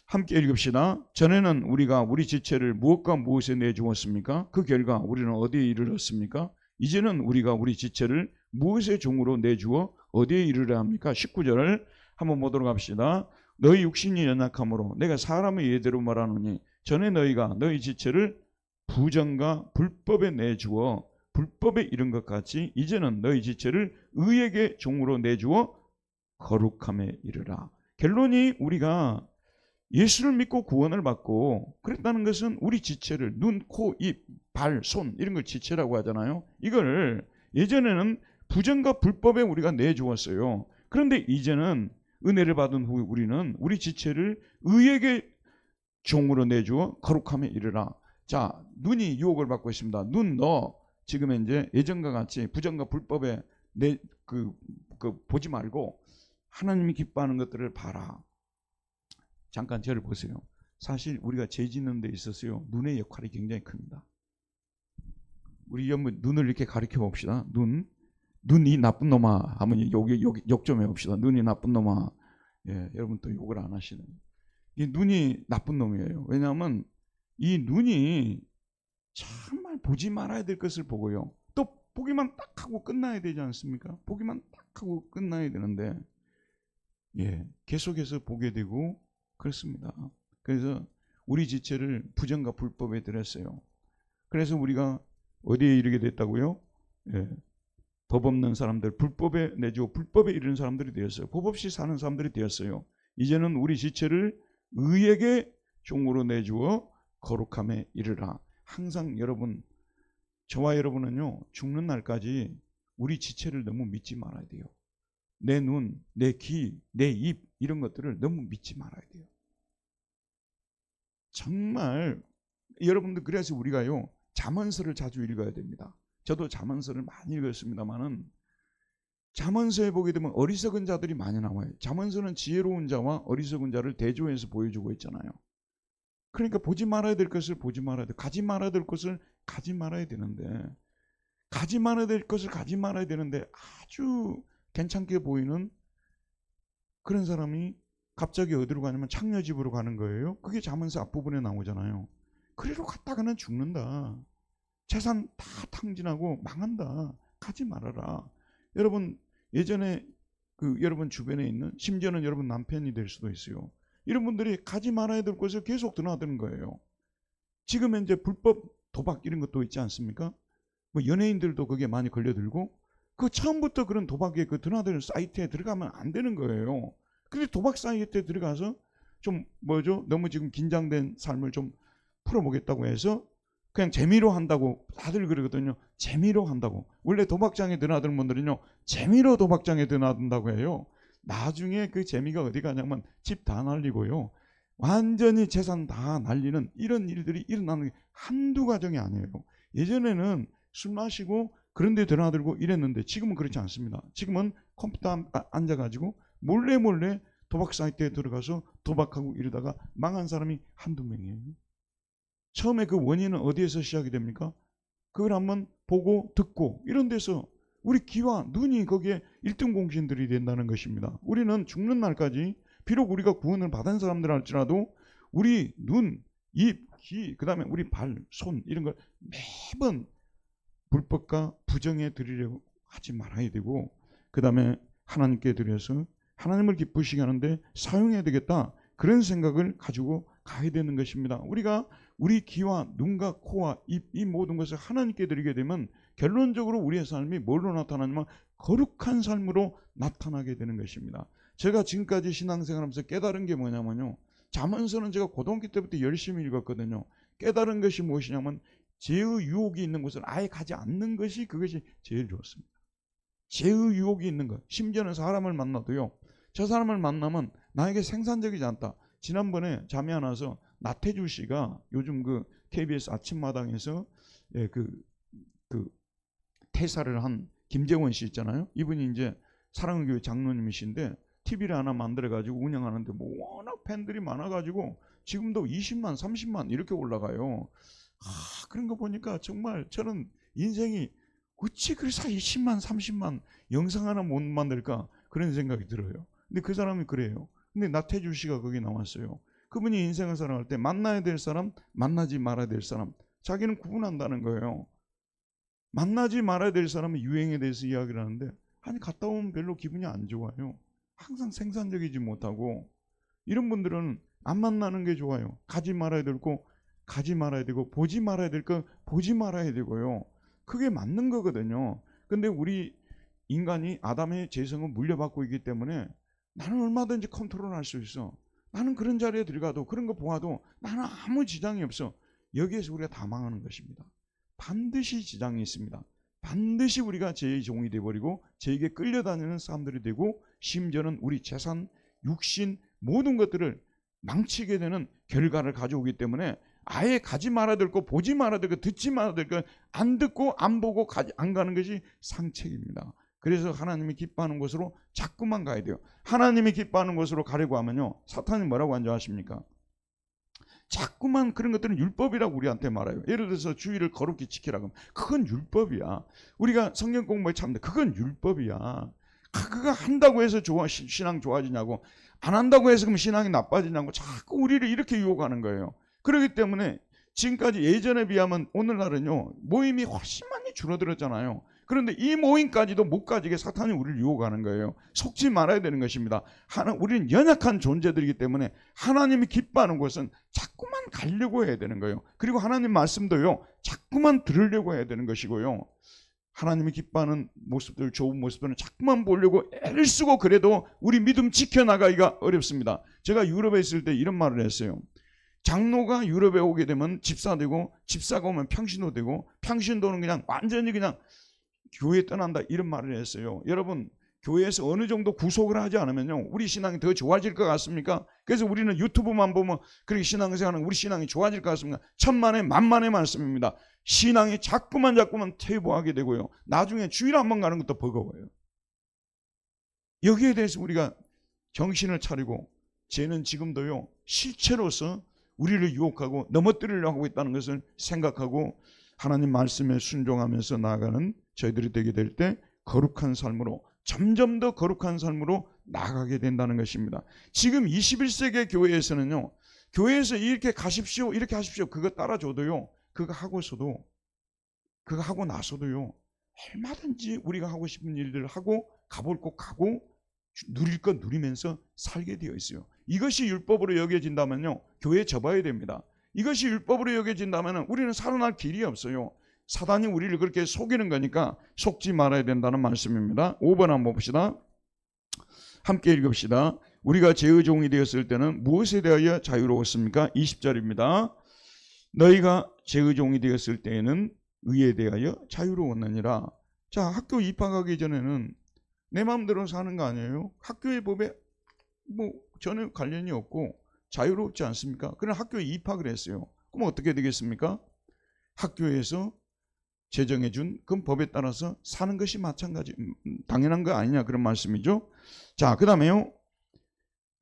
함께 읽읍시다. 전에는 우리가 우리 지체를 무엇과 무엇에 내주었습니까? 그 결과 우리는 어디에 이르렀습니까? 이제는 우리가 우리 지체를 무엇의 종으로 내주어 어디에 이르려 합니까? 19절을 한번 보도록 합시다. 너희 육신이 연약함으로 내가 사람의 예대로 말하노니 전에 너희가 너희 지체를 부정과 불법에 내주어 불법에 이른 것 같이 이제는 너희 지체를 의에게 종으로 내주어 거룩함에 이르라. 결론이 우리가 예수를 믿고 구원을 받고 그랬다는 것은 우리 지체를 눈, 코, 입, 발, 손 이런 걸 지체라고 하잖아요. 이걸 예전에는 부정과 불법에 우리가 내주었어요. 그런데 이제는 은혜를 받은 후 우리는 우리 지체를 의에게 종으로 내주어 거룩함에 이르라. 자, 눈이 유혹을 받고 있습니다. 눈 너 지금 이제 예전과 같이 부정과 불법에 보지 말고 하나님이 기뻐하는 것들을 봐라. 잠깐 저를 보세요. 사실 우리가 죄 짓는 데 있어서요 눈의 역할이 굉장히 큽니다. 우리 한번 눈을 이렇게 가리켜 봅시다. 눈이 나쁜 놈아 하면 여기 욕 좀 해봅시다. 눈이 나쁜 놈아. 예, 여러분 또 욕을 안 하시네. 이 눈이 나쁜 놈이에요. 왜냐하면 이 눈이 정말 보지 말아야 될 것을 보고요. 또 보기만 딱 하고 끝나야 되지 않습니까? 보기만 딱 하고 끝나야 되는데 예, 계속해서 보게 되고 그렇습니다. 그래서 우리 지체를 부정과 불법에 들였어요. 그래서 우리가 어디에 이르게 됐다고요? 예, 법 없는 사람들, 불법에 내주고 불법에 이르는 사람들이 되었어요. 법 없이 사는 사람들이 되었어요. 이제는 우리 지체를 의에게 종으로 내주어 거룩함에 이르라. 항상 여러분, 저와 여러분은요 죽는 날까지 우리 지체를 너무 믿지 말아야 돼요. 내 눈, 내 귀, 내 입 이런 것들을 너무 믿지 말아야 돼요. 정말 여러분들 그래서 우리가요 잠언서를 자주 읽어야 됩니다. 저도 잠언서를 많이 읽었습니다만은 잠언서에 보게 되면 어리석은 자들이 많이 나와요. 잠언서는 지혜로운 자와 어리석은 자를 대조해서 보여주고 있잖아요. 그러니까 보지 말아야 될 것을 보지 말아야 돼. 가지 말아야 될 것을 가지 말아야 되는데, 가지 말아야 될 것을 가지 말아야 되는데 아주 괜찮게 보이는 그런 사람이 갑자기 어디로 가냐면 창녀집으로 가는 거예요. 그게 잠언서 앞부분에 나오잖아요. 그리로 갔다가는 죽는다. 재산 다 탕진하고 망한다. 가지 말아라. 여러분 예전에 여러분 주변에 있는, 심지어는 여러분 남편이 될 수도 있어요. 이런 분들이 가지 말아야 될 곳을 계속 드나드는 거예요. 지금 이제 불법 도박 이런 것도 있지 않습니까? 뭐 연예인들도 거기에 많이 걸려들고, 그 처음부터 그런 도박에 드나드는 사이트에 들어가면 안 되는 거예요. 근데 도박 사이트에 들어가서 좀 너무 지금 긴장된 삶을 좀 풀어보겠다고 해서 그냥 재미로 한다고 다들 그러거든요. 재미로 한다고. 원래 도박장에 드나드는 분들은요, 재미로 도박장에 드나든다고 해요. 나중에 그 재미가 어디 가냐면 집 다 날리고요, 완전히 재산 다 날리는 이런 일들이 일어나는 게 한두 가정이 아니에요. 예전에는 술 마시고 그런 데 드나들고 이랬는데 지금은 그렇지 않습니다. 지금은 컴퓨터 앉아가지고 몰래 도박 사이트에 들어가서 도박하고 이러다가 망한 사람이 한두 명이에요. 처음에 그 원인은 어디에서 시작이 됩니까? 그걸 한번 보고 듣고 이런 데서 우리 귀와 눈이 거기에 1등 공신들이 된다는 것입니다. 우리는 죽는 날까지 비록 우리가 구원을 받은 사람들 할지라도 우리 눈, 입, 귀, 그 다음에 우리 발, 손 이런 걸 매번 불법과 부정에 드리려고 하지 말아야 되고, 그 다음에 하나님께 드려서 하나님을 기쁘시게 하는데 사용해야 되겠다, 그런 생각을 가지고 가야 되는 것입니다. 우리가 우리 귀와 눈과 코와 입, 이 모든 것을 하나님께 드리게 되면 결론적으로 우리의 삶이 뭘로 나타나냐면 거룩한 삶으로 나타나게 되는 것입니다. 제가 지금까지 신앙생활하면서 깨달은 게 뭐냐면요, 잠언서는 제가 고등학교 때부터 열심히 읽었거든요. 깨달은 것이 무엇이냐면 죄의 유혹이 있는 곳을 아예 가지 않는 것이, 그것이 제일 좋습니다. 죄의 유혹이 있는 것, 심지어는 사람을 만나도요, 저 사람을 만나면 나에게 생산적이지 않다. 지난번에 잠이 안 와서 나태주 씨가 요즘 KBS 아침마당에서 퇴사를 한 김재원 씨 있잖아요. 이분이 이제 사랑의 교회 장로님이신데 TV를 하나 만들어가지고 운영하는데 뭐 워낙 팬들이 많아가지고 지금도 20만, 30만 이렇게 올라가요. 그런 거 보니까 정말 저는 인생이 어찌 그래서 20만, 30만 영상 하나 못 만들까, 그런 생각이 들어요. 근데 그 사람이 그래요. 근데 나태주 씨가 거기 나왔어요. 그분이 인생을 살아갈 때 만나야 될 사람, 만나지 말아야 될 사람, 자기는 구분한다는 거예요. 만나지 말아야 될 사람은 유행에 대해서 이야기를 하는데, 아니 갔다 오면 별로 기분이 안 좋아요. 항상 생산적이지 못하고, 이런 분들은 안 만나는 게 좋아요. 가지 말아야 될 거 가지 말아야 되고, 보지 말아야 될 거 보지 말아야 되고요. 그게 맞는 거거든요. 근데 우리 인간이 아담의 죄성을 물려받고 있기 때문에 나는 얼마든지 컨트롤할 수 있어. 나는 그런 자리에 들어가도 그런 거 보아도 나는 아무 지장이 없어. 여기에서 우리가 다 망하는 것입니다. 반드시 지장이 있습니다. 반드시 우리가 죄의 종이 되어버리고 죄에게 끌려다니는 사람들이 되고, 심지어는 우리 재산, 육신 모든 것들을 망치게 되는 결과를 가져오기 때문에 아예 가지 말아야 될 거, 보지 말아야 될 거, 듣지 말아야 될 거 안 듣고 안 보고 안 가는 것이 상책입니다. 그래서 하나님이 기뻐하는 곳으로 자꾸만 가야 돼요. 하나님이 기뻐하는 곳으로 가려고 하면요, 사탄이 뭐라고 안좋아하십니까? 자꾸만 그런 것들은 율법이라고 우리한테 말해요. 예를 들어서 주의를 거룩히 지키라고 하면 그건 율법이야. 우리가 성경 공부에 참는데 그건 율법이야. 그거 한다고 해서 신앙 좋아지냐고, 안 한다고 해서 그럼 신앙이 나빠지냐고 자꾸 우리를 이렇게 유혹하는 거예요. 그렇기 때문에 지금까지 예전에 비하면 오늘날은요, 모임이 훨씬 많이 줄어들었잖아요. 그런데 이 모임까지도 못 가지게 사탄이 우리를 유혹하는 거예요. 속지 말아야 되는 것입니다. 우리는 연약한 존재들이기 때문에 하나님이 기뻐하는 곳은 자꾸만 가려고 해야 되는 거예요. 그리고 하나님 말씀도요, 자꾸만 들으려고 해야 되는 것이고요. 하나님이 기뻐하는 모습들, 좋은 모습들은 자꾸만 보려고 애를 쓰고 그래도 우리 믿음 지켜나가기가 어렵습니다. 제가 유럽에 있을 때 이런 말을 했어요. 장로가 유럽에 오게 되면 집사 되고, 집사가 오면 평신도 되고, 평신도는 그냥 완전히 그냥 교회 떠난다, 이런 말을 했어요. 여러분, 교회에서 어느 정도 구속을 하지 않으면요, 우리 신앙이 더 좋아질 것 같습니까? 그래서 우리는 유튜브만 보면 그렇게 신앙생활은 우리 신앙이 좋아질 것 같습니까? 천만의 만만의 말씀입니다. 신앙이 자꾸만 퇴보하게 되고요, 나중에 주일 한번 가는 것도 버거워요. 여기에 대해서 우리가 정신을 차리고, 죄는 지금도요 실체로서 우리를 유혹하고 넘어뜨리려고 하고 있다는 것을 생각하고, 하나님 말씀에 순종하면서 나아가는 저희들이 되게 될 때 거룩한 삶으로, 점점 더 거룩한 삶으로 나아가게 된다는 것입니다. 지금 21세기 교회에서는요, 교회에서 이렇게 가십시오, 이렇게 하십시오, 그거 따라줘도요, 그거 하고 나서도요, 얼마든지 우리가 하고 싶은 일들을 하고 가볼 곳 가고 누릴 것 누리면서 살게 되어 있어요. 이것이 율법으로 여겨진다면요, 교회에 접어야 됩니다. 이것이 율법으로 여겨진다면 우리는 살아날 길이 없어요. 사단이 우리를 그렇게 속이는 거니까 속지 말아야 된다는 말씀입니다. 5번 한번 봅시다. 함께 읽읍시다. 우리가 죄의 종이 되었을 때는 무엇에 대하여 자유로웠습니까? 20절입니다. 너희가 죄의 종이 되었을 때에는 의에 대하여 자유로웠느니라. 자, 학교 입학하기 전에는 내 마음대로 사는 거 아니에요? 학교의 법에 뭐 전혀 관련이 없고 자유롭지 않습니까? 그러나 학교에 입학을 했어요. 그럼 어떻게 되겠습니까? 학교에서 제정해 준 그 법에 따라서 사는 것이 마찬가지, 당연한 거 아니냐, 그런 말씀이죠. 자, 그 다음에요,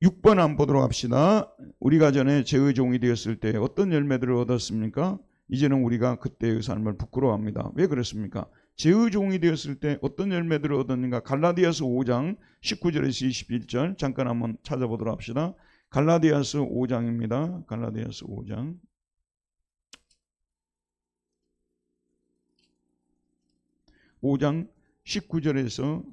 6번 한번 보도록 합시다. 우리가 전에 죄의 종이 되었을 때 어떤 열매들을 얻었습니까? 이제는 우리가 그때의 삶을 부끄러워합니다. 왜 그렇습니까? 죄의 종이 되었을 때 어떤 열매들을 얻었는가? 갈라디아서 5장 19절에서 21절 잠깐 한번 찾아보도록 합시다. 갈라디아서 5장입니다. 갈라디아서 5장. (5장) 19절에서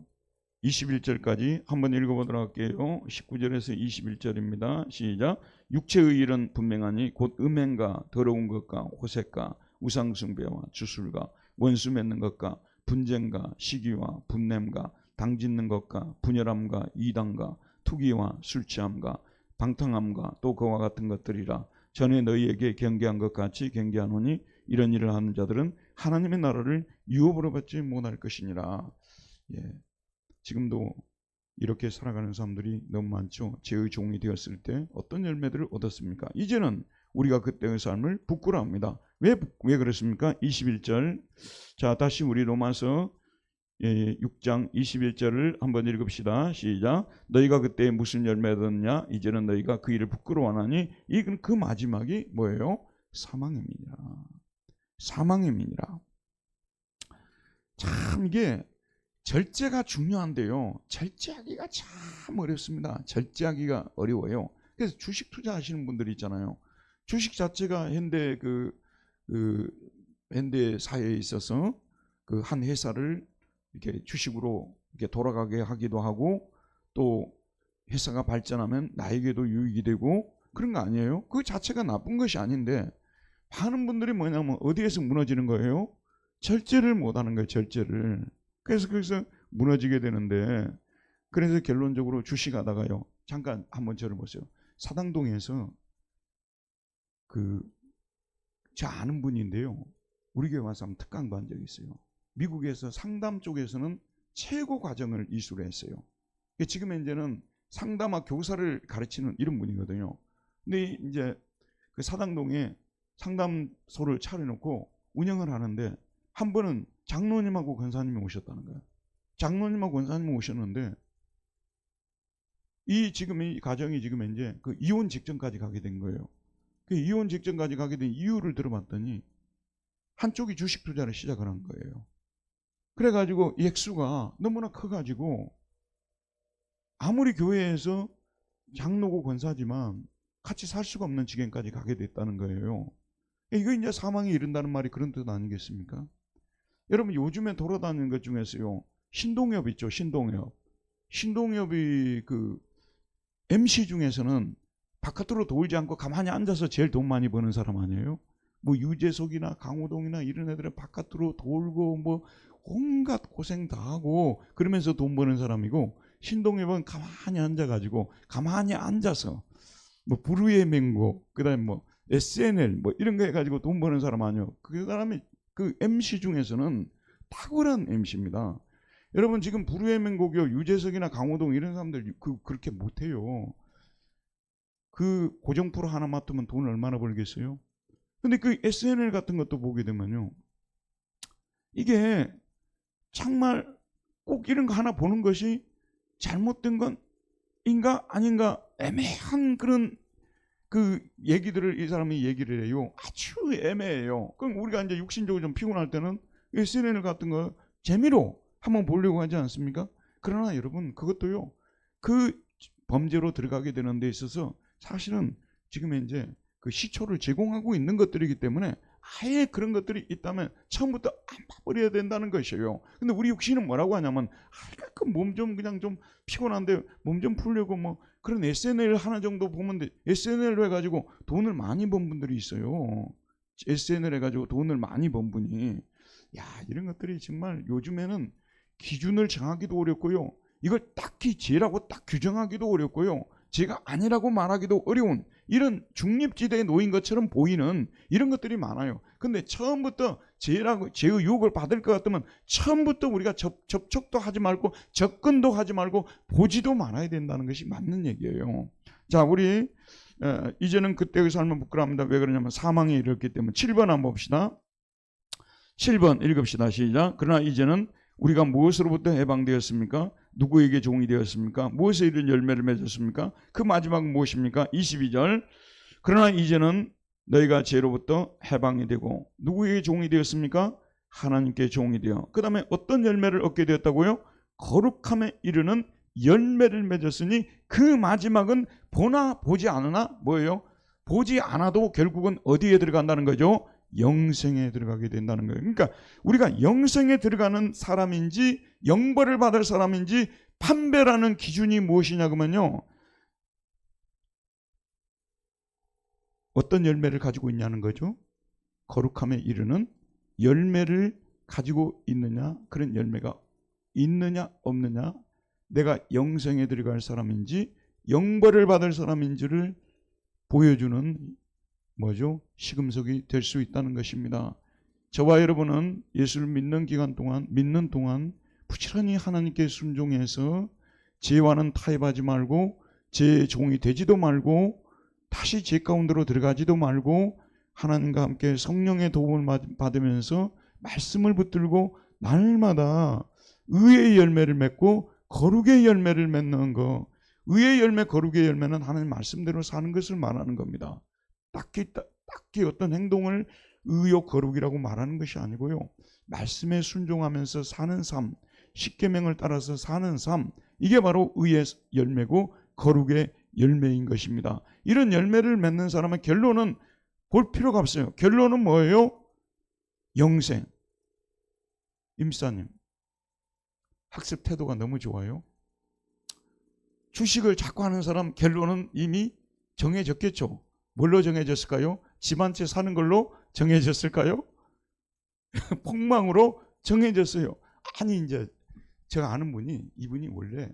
21절까지 한번 읽어보도록 할게요. 19절에서 21절입니다. 시작. 육체의 일은 분명하니 곧 음행과 더러운 것과 호색과 우상숭배와 주술과 원수 맺는 것과 분쟁과 시기와 분냄과 당짓는 것과 분열함과 이단과 투기와 술취함과 방탕함과 또 그와 같은 것들이라. 전에 너희에게 경계한 것 같이 경계하노니 이런 일을 하는 자들은 하나님의 나라를 유업으로 받지 못할 것이니라. 예. 지금도 이렇게 살아가는 사람들이 너무 많죠. 죄의 종이 되었을 때 어떤 열매들을 얻었습니까? 이제는 우리가 그때의 삶을 부끄러워합니다. 왜 그렇습니까? 21절. 자, 다시 우리 로마서 6장 21절을 한번 읽읍시다. 시작. 너희가 그때 무슨 열매를 얻었냐? 이제는 너희가 그 일을 부끄러워하나니 이건 그 마지막이 뭐예요? 사망임이니라. 사망임이니라. 참 이게 절제가 중요한데요, 절제하기가 참 어렵습니다. 절제하기가 어려워요. 그래서 주식 투자하시는 분들이 있잖아요. 주식 자체가 현대 현대 사회에 있어서 그 한 회사를 이렇게 주식으로 이렇게 돌아가게 하기도 하고, 또 회사가 발전하면 나에게도 유익이 되고 그런 거 아니에요? 그 자체가 나쁜 것이 아닌데 많은 분들이 뭐냐면 어디에서 무너지는 거예요? 절제를 못하는 거예요. 절제를. 그래서 무너지게 되는데, 그래서 결론적으로 주식하다가요, 잠깐 한번 저를 보세요. 사당동에서 제 아는 분인데요, 우리 교회 와서 한번 특강도 한 적이 있어요. 미국에서 상담 쪽에서는 최고 과정을 이수를 했어요. 지금 현재는 상담학 교사를 가르치는 이런 분이거든요. 근데 이제 그 사당동에 상담소를 차려놓고 운영을 하는데, 한 번은 장로님하고 권사님이 오셨다는 거예요. 장로님하고 권사님이 오셨는데 지금 이 가정이 지금 이제 그 이혼 직전까지 가게 된 거예요. 그 이혼 직전까지 가게 된 이유를 들어봤더니 한쪽이 주식 투자를 시작을 한 거예요. 그래가지고 이 액수가 너무나 커가지고 아무리 교회에서 장로고 권사지만 같이 살 수가 없는 지경까지 가게 됐다는 거예요. 이거 이제 사망에 이른다는 말이 그런 뜻 아니겠습니까? 여러분, 요즘에 돌아다니는 것 중에서요, 신동엽 있죠. 신동엽이 그 MC 중에서는 바깥으로 돌지 않고 가만히 앉아서 제일 돈 많이 버는 사람 아니에요? 뭐 유재석이나 강호동이나 이런 애들은 바깥으로 돌고 뭐 온갖 고생 다 하고 그러면서 돈 버는 사람이고, 신동엽은 가만히 앉아가지고 가만히 앉아서 뭐 부르의 맹고, 그다음에 뭐 SNL 뭐 이런 거 해가지고 돈 버는 사람 아니에요. 그 사람이 그 MC 중에서는 탁월한 MC입니다. 여러분, 지금 부르의 맹고교 유재석이나 강호동 이런 사람들 그렇게 못해요. 그 고정 프로 하나 맡으면 돈 얼마나 벌겠어요? 근데 그 SNL 같은 것도 보게 되면요, 이게 정말 꼭 이런 거 하나 보는 것이 잘못된 건 인가 아닌가 애매한 그런 그 얘기들을 이 사람이 얘기를 해요. 아주 애매해요. 그럼 우리가 이제 육신적으로 좀 피곤할 때는 SNL 같은 거 재미로 한번 보려고 하지 않습니까? 그러나 여러분, 그것도요, 그 범죄로 들어가게 되는 데 있어서 사실은 지금 이제 그 시초를 제공하고 있는 것들이기 때문에 아예 그런 것들이 있다면 처음부터 안 봐버려야 된다는 것이에요. 근데 우리 육신은 뭐라고 하냐면, 가끔 몸 좀 그냥 좀 피곤한데 몸 좀 풀려고 뭐 그런 SNL 하나 정도 보면 돼. SNL 해가지고 돈을 많이 번 분들이 있어요. SNL 해가지고 돈을 많이 번 분이. 야, 이런 것들이 정말 요즘에는 기준을 정하기도 어렵고요. 이걸 딱히 죄라고 딱 규정하기도 어렵고요. 죄가 아니라고 말하기도 어려운 이런 중립지대에 놓인 것처럼 보이는 이런 것들이 많아요. 근데 처음부터 죄라고, 죄의 유혹을 받을 것 같으면 처음부터 우리가 접촉도 하지 말고 접근도 하지 말고 보지도 말아야 된다는 것이 맞는 얘기예요. 자, 우리 이제는 그때의 삶은 부끄러합니다. 왜 그러냐면 사망에 이르렀기 때문에. 7번 한번 봅시다. 7번 읽읍시다. 시작. 그러나 이제는 우리가 무엇으로부터 해방되었습니까? 누구에게 종이 되었습니까? 무엇에 이른 열매를 맺었습니까? 그 마지막은 무엇입니까? 22절. 그러나 이제는 너희가 죄로부터 해방이 되고 누구에게 종이 되었습니까? 하나님께 종이 되어 그 다음에 어떤 열매를 얻게 되었다고요? 거룩함에 이르는 열매를 맺었으니 그 마지막은 보나 보지 않으나 뭐예요? 보지 않아도 결국은 어디에 들어간다는 거죠? 영생에 들어가게 된다는 거예요. 그러니까 우리가 영생에 들어가는 사람인지 영벌을 받을 사람인지 판별하는 기준이 무엇이냐 그러면요, 어떤 열매를 가지고 있냐는 거죠. 거룩함에 이르는 열매를 가지고 있느냐, 그런 열매가 있느냐 없느냐, 내가 영생에 들어갈 사람인지 영벌을 받을 사람인지를 보여주는 뭐죠? 시금석이 될 수 있다는 것입니다. 저와 여러분은 예수를 믿는 기간 동안, 믿는 동안 부지런히 하나님께 순종해서 죄와는 타협하지 말고 죄의 종이 되지도 말고 다시 죄 가운데로 들어가지도 말고 하나님과 함께 성령의 도움을 받으면서 말씀을 붙들고 날마다 의의 열매를 맺고 거룩의 열매를 맺는 거. 의의 열매, 거룩의 열매는 하나님 말씀대로 사는 것을 말하는 겁니다. 딱히 어떤 행동을 의욕 거룩이라고 말하는 것이 아니고요. 말씀에 순종하면서 사는 삶, 십계명을 따라서 사는 삶, 이게 바로 의의 열매고 거룩의 열매인 것입니다. 이런 열매를 맺는 사람의 결론은 볼 필요가 없어요. 결론은 뭐예요? 영생. 임사님, 학습 태도가 너무 좋아요. 주식을 자꾸 하는 사람 결론은 이미 정해졌겠죠. 뭘로 정해졌을까요? 집 한 채 사는 걸로 정해졌을까요? 폭망으로 정해졌어요. 아니, 이제 제가 아는 분이, 이분이 원래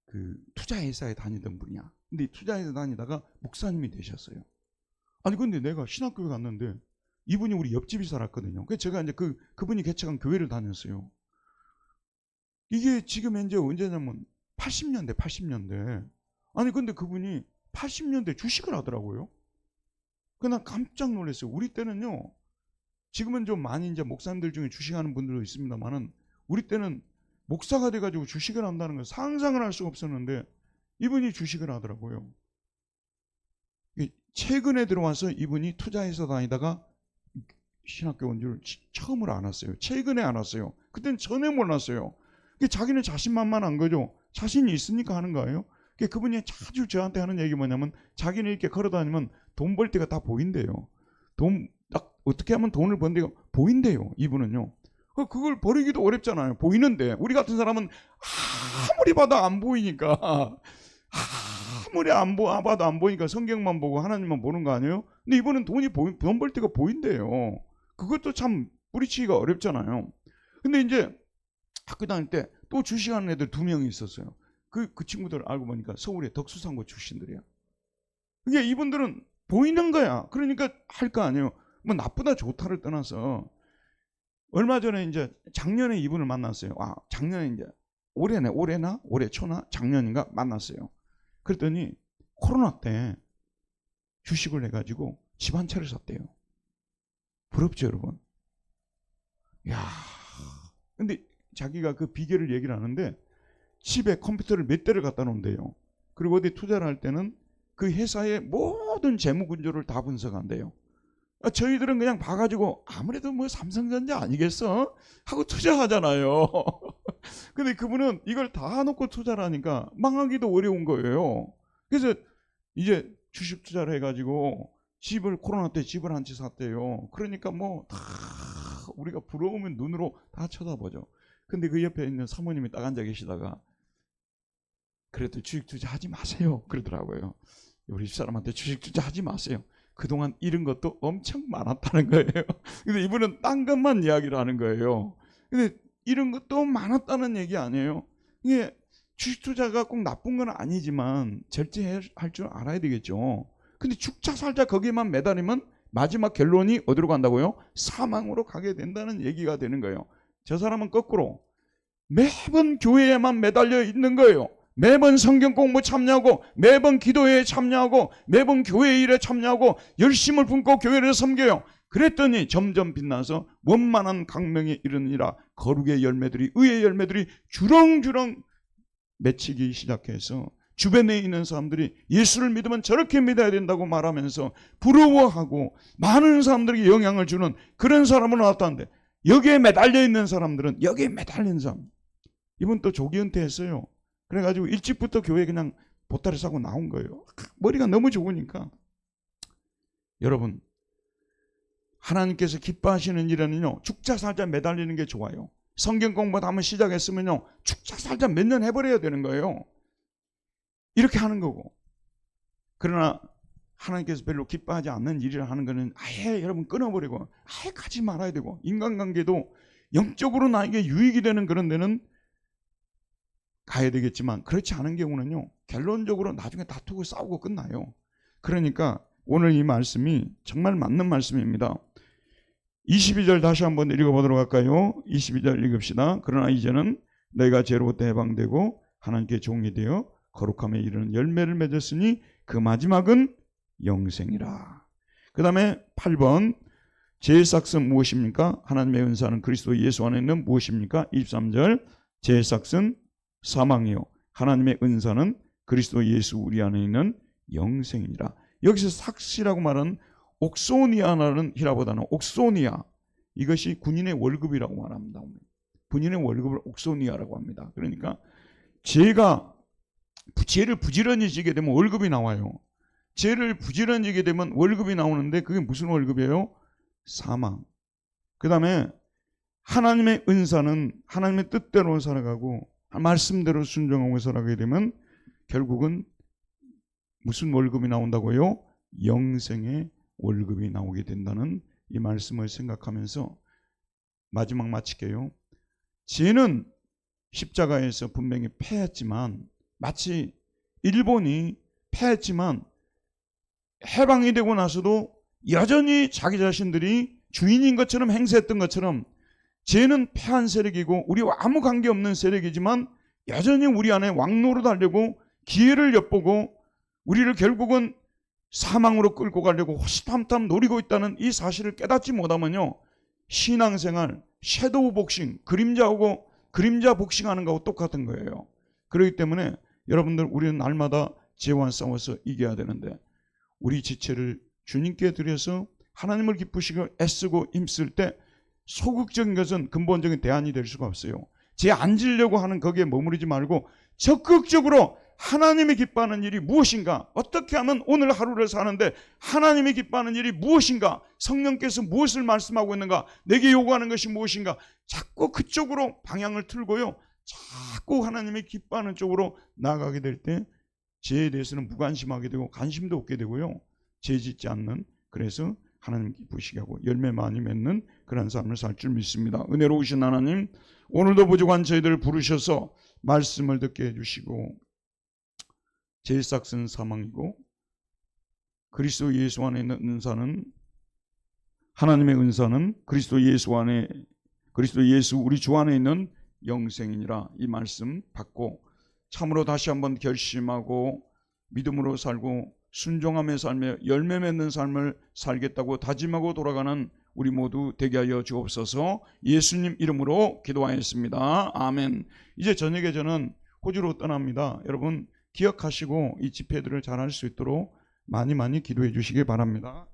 그 투자회사에 다니던 분이야. 근데 투자회사 다니다가 목사님이 되셨어요. 아니, 근데 내가 신학교에 갔는데 이분이 우리 옆집이 살았거든요. 그래서 제가 이제 그분이 개척한 교회를 다녔어요. 이게 지금 현재 언제냐면 80년대. 아니, 근데 그분이 80년대 주식을 하더라고요. 그냥 깜짝 놀랐어요. 우리 때는요, 지금은 좀 많이 이제 목사님들 중에 주식하는 분들도 있습니다만은 우리 때는 목사가 돼가지고 주식을 한다는 건 상상을 할 수가 없었는데 이분이 주식을 하더라고요. 최근에 들어와서 이분이 투자해서 다니다가 신학교 온 줄 처음으로 알았어요. 최근에 알았어요. 그때는 전혀 몰랐어요. 자기는 자신만만한 거죠. 자신이 있으니까 하는 거예요. 그분이 자주 저한테 하는 얘기 뭐냐면 자기는 이렇게 걸어다니면 돈 벌 때가 다 보인대요. 딱 어떻게 하면 돈을 번데가 보인대요. 이분은요. 그걸 버리기도 어렵잖아요. 보이는데 우리 같은 사람은 아무리 봐도 안 보이니까 아무리 봐도 안 보이니까 성경만 보고 하나님만 보는 거 아니에요? 근데 이분은 돈 벌 때가 보인대요. 그것도 참 뿌리치기가 어렵잖아요. 근데 이제 학교 다닐 때 또 주식하는 애들 2명이 있었어요. 그 친구들 알고 보니까 서울의 덕수상고 출신들이야. 그게 이분들은 보이는 거야. 그러니까 할 거 아니에요. 뭐 나쁘다 좋다를 떠나서 얼마 전에 이제 작년에 이분을 만났어요. 작년에 이제 올해 초나 작년인가 만났어요. 그랬더니 코로나 때 주식을 해가지고 집 한 채를 샀대요. 부럽죠, 여러분? 야, 근데 자기가 그 비결을 얘기를 하는데 집에 컴퓨터를 몇 대를 갖다 놓은대요. 그리고 어디 투자를 할 때는 그 회사의 모든 재무 구조를 다 분석한대요. 저희들은 그냥 봐가지고 아무래도 뭐 삼성전자 아니겠어? 하고 투자하잖아요. 근데 그분은 이걸 다 놓고 투자를 하니까 망하기도 어려운 거예요. 그래서 이제 주식 투자를 해가지고 코로나 때 집을 한 채 샀대요. 그러니까 뭐 다 우리가 부러우면 눈으로 다 쳐다보죠. 근데 그 옆에 있는 사모님이 딱 앉아 계시다가 그래도 주식 투자 하지 마세요 그러더라고요. 우리 집사람한테 주식 투자 하지 마세요. 그동안 잃은 것도 엄청 많았다는 거예요. 근데 이분은 딴 것만 이야기를 하는 거예요. 근데 잃은 것도 많았다는 얘기 아니에요. 이게 주식 투자가 꼭 나쁜 건 아니지만 절제할 줄 알아야 되겠죠. 근데 죽자 살자 거기에만 매달리면 마지막 결론이 어디로 간다고요? 사망으로 가게 된다는 얘기가 되는 거예요. 저 사람은 거꾸로 매번 교회에만 매달려 있는 거예요. 매번 성경 공부 참여하고 매번 기도회에 참여하고 매번 교회 일에 참여하고 열심을 품고 교회를 섬겨요. 그랬더니 점점 빛나서 원만한 강명에 이르느니라 거룩의 열매들이 의의 열매들이 주렁주렁 맺히기 시작해서 주변에 있는 사람들이 예수를 믿으면 저렇게 믿어야 된다고 말하면서 부러워하고 많은 사람들에게 영향을 주는 그런 사람으로 나왔다는데 여기에 매달려 있는 사람들은 여기에 매달린 사람 이분 또 조기 은퇴했어요. 그래가지고 일찍부터 교회에 그냥 보따리 싸고 나온 거예요. 머리가 너무 좋으니까. 여러분 하나님께서 기뻐하시는 일에는요 죽자 살자 매달리는 게 좋아요. 성경 공부 한번 시작했으면요 죽자 살자 몇 년 해버려야 되는 거예요. 이렇게 하는 거고. 그러나 하나님께서 별로 기뻐하지 않는 일을 하는 거는 아예 여러분 끊어버리고 아예 가지 말아야 되고 인간관계도 영적으로 나에게 유익이 되는 그런 데는 가야 되겠지만 그렇지 않은 경우는요 결론적으로 나중에 다투고 싸우고 끝나요. 그러니까 오늘 이 말씀이 정말 맞는 말씀입니다. 22절 다시 한번 읽어보도록 할까요? 22절 읽읍시다. 그러나 이제는 너희가 죄로부터 해방되고 하나님께 종이 되어 거룩함에 이르는 열매를 맺었으니 그 마지막은 영생이라. 그 다음에 8번 죄의 삭은 무엇입니까? 하나님의 은사는 그리스도 예수 안에 있는 무엇입니까? 23절 죄의 삭은 사망이요 하나님의 은사는 그리스도 예수 우리 안에 있는 영생이니라. 여기서 삭시라고 말하는 옥소니아라는 히라보다는 옥소니아 이것이 군인의 월급이라고 말합니다. 군인의 월급을 옥소니아라고 합니다. 그러니까 죄를 부지런히 지게 되면 월급이 나와요. 죄를 부지런히 지게 되면 월급이 나오는데 그게 무슨 월급이에요? 사망. 그 다음에 하나님의 은사는 하나님의 뜻대로 살아가고 말씀대로 순종하고 살아가게 되면 결국은 무슨 월급이 나온다고요? 영생의 월급이 나오게 된다는 이 말씀을 생각하면서 마지막 마칠게요. 죄는 십자가에서 분명히 패했지만 마치 일본이 패했지만 해방이 되고 나서도 여전히 자기 자신들이 주인인 것처럼 행세했던 것처럼 죄는 패한 세력이고 우리와 아무 관계없는 세력이지만 여전히 우리 안에 왕노로 달려고 기회를 엿보고 우리를 결국은 사망으로 끌고 가려고 호시탐탐 노리고 있다는 이 사실을 깨닫지 못하면요 신앙생활 섀도우 복싱 그림자 복싱하는 거하고 똑같은 거예요. 그렇기 때문에 여러분들 우리는 날마다 죄와 싸워서 이겨야 되는데 우리 지체를 주님께 드려서 하나님을 기쁘시고 애쓰고 힘쓸 때 소극적인 것은 근본적인 대안이 될 수가 없어요. 죄 안 지려고 하는 거기에 머무르지 말고 적극적으로 하나님이 기뻐하는 일이 무엇인가, 어떻게 하면 오늘 하루를 사는데 하나님이 기뻐하는 일이 무엇인가, 성령께서 무엇을 말씀하고 있는가, 내게 요구하는 것이 무엇인가, 자꾸 그쪽으로 방향을 틀고요 자꾸 하나님이 기뻐하는 쪽으로 나아가게 될 때 죄에 대해서는 무관심하게 되고 관심도 없게 되고요 죄 짓지 않는, 그래서 하나님 기쁘시게 하고 열매 많이 맺는 그런 삶을 살 줄 믿습니다. 은혜로우신 하나님, 오늘도 부족한 저희들을 부르셔서 말씀을 듣게 해주시고 죄의 삭은 사망이고 그리스도 예수 안에 있는 은사는, 하나님의 은사는 그리스도 예수 우리 주 안에 있는 영생이니라. 이 말씀 받고 참으로 다시 한번 결심하고 믿음으로 살고 순종하며 살며 열매 맺는 삶을 살겠다고 다짐하고 돌아가는 우리 모두 되게 하여 주옵소서. 예수님 이름으로 기도하였습니다. 아멘. 이제 저녁에 저는 호주로 떠납니다. 여러분 기억하시고 이 집회들을 잘 할 수 있도록 많이 많이 기도해 주시기 바랍니다.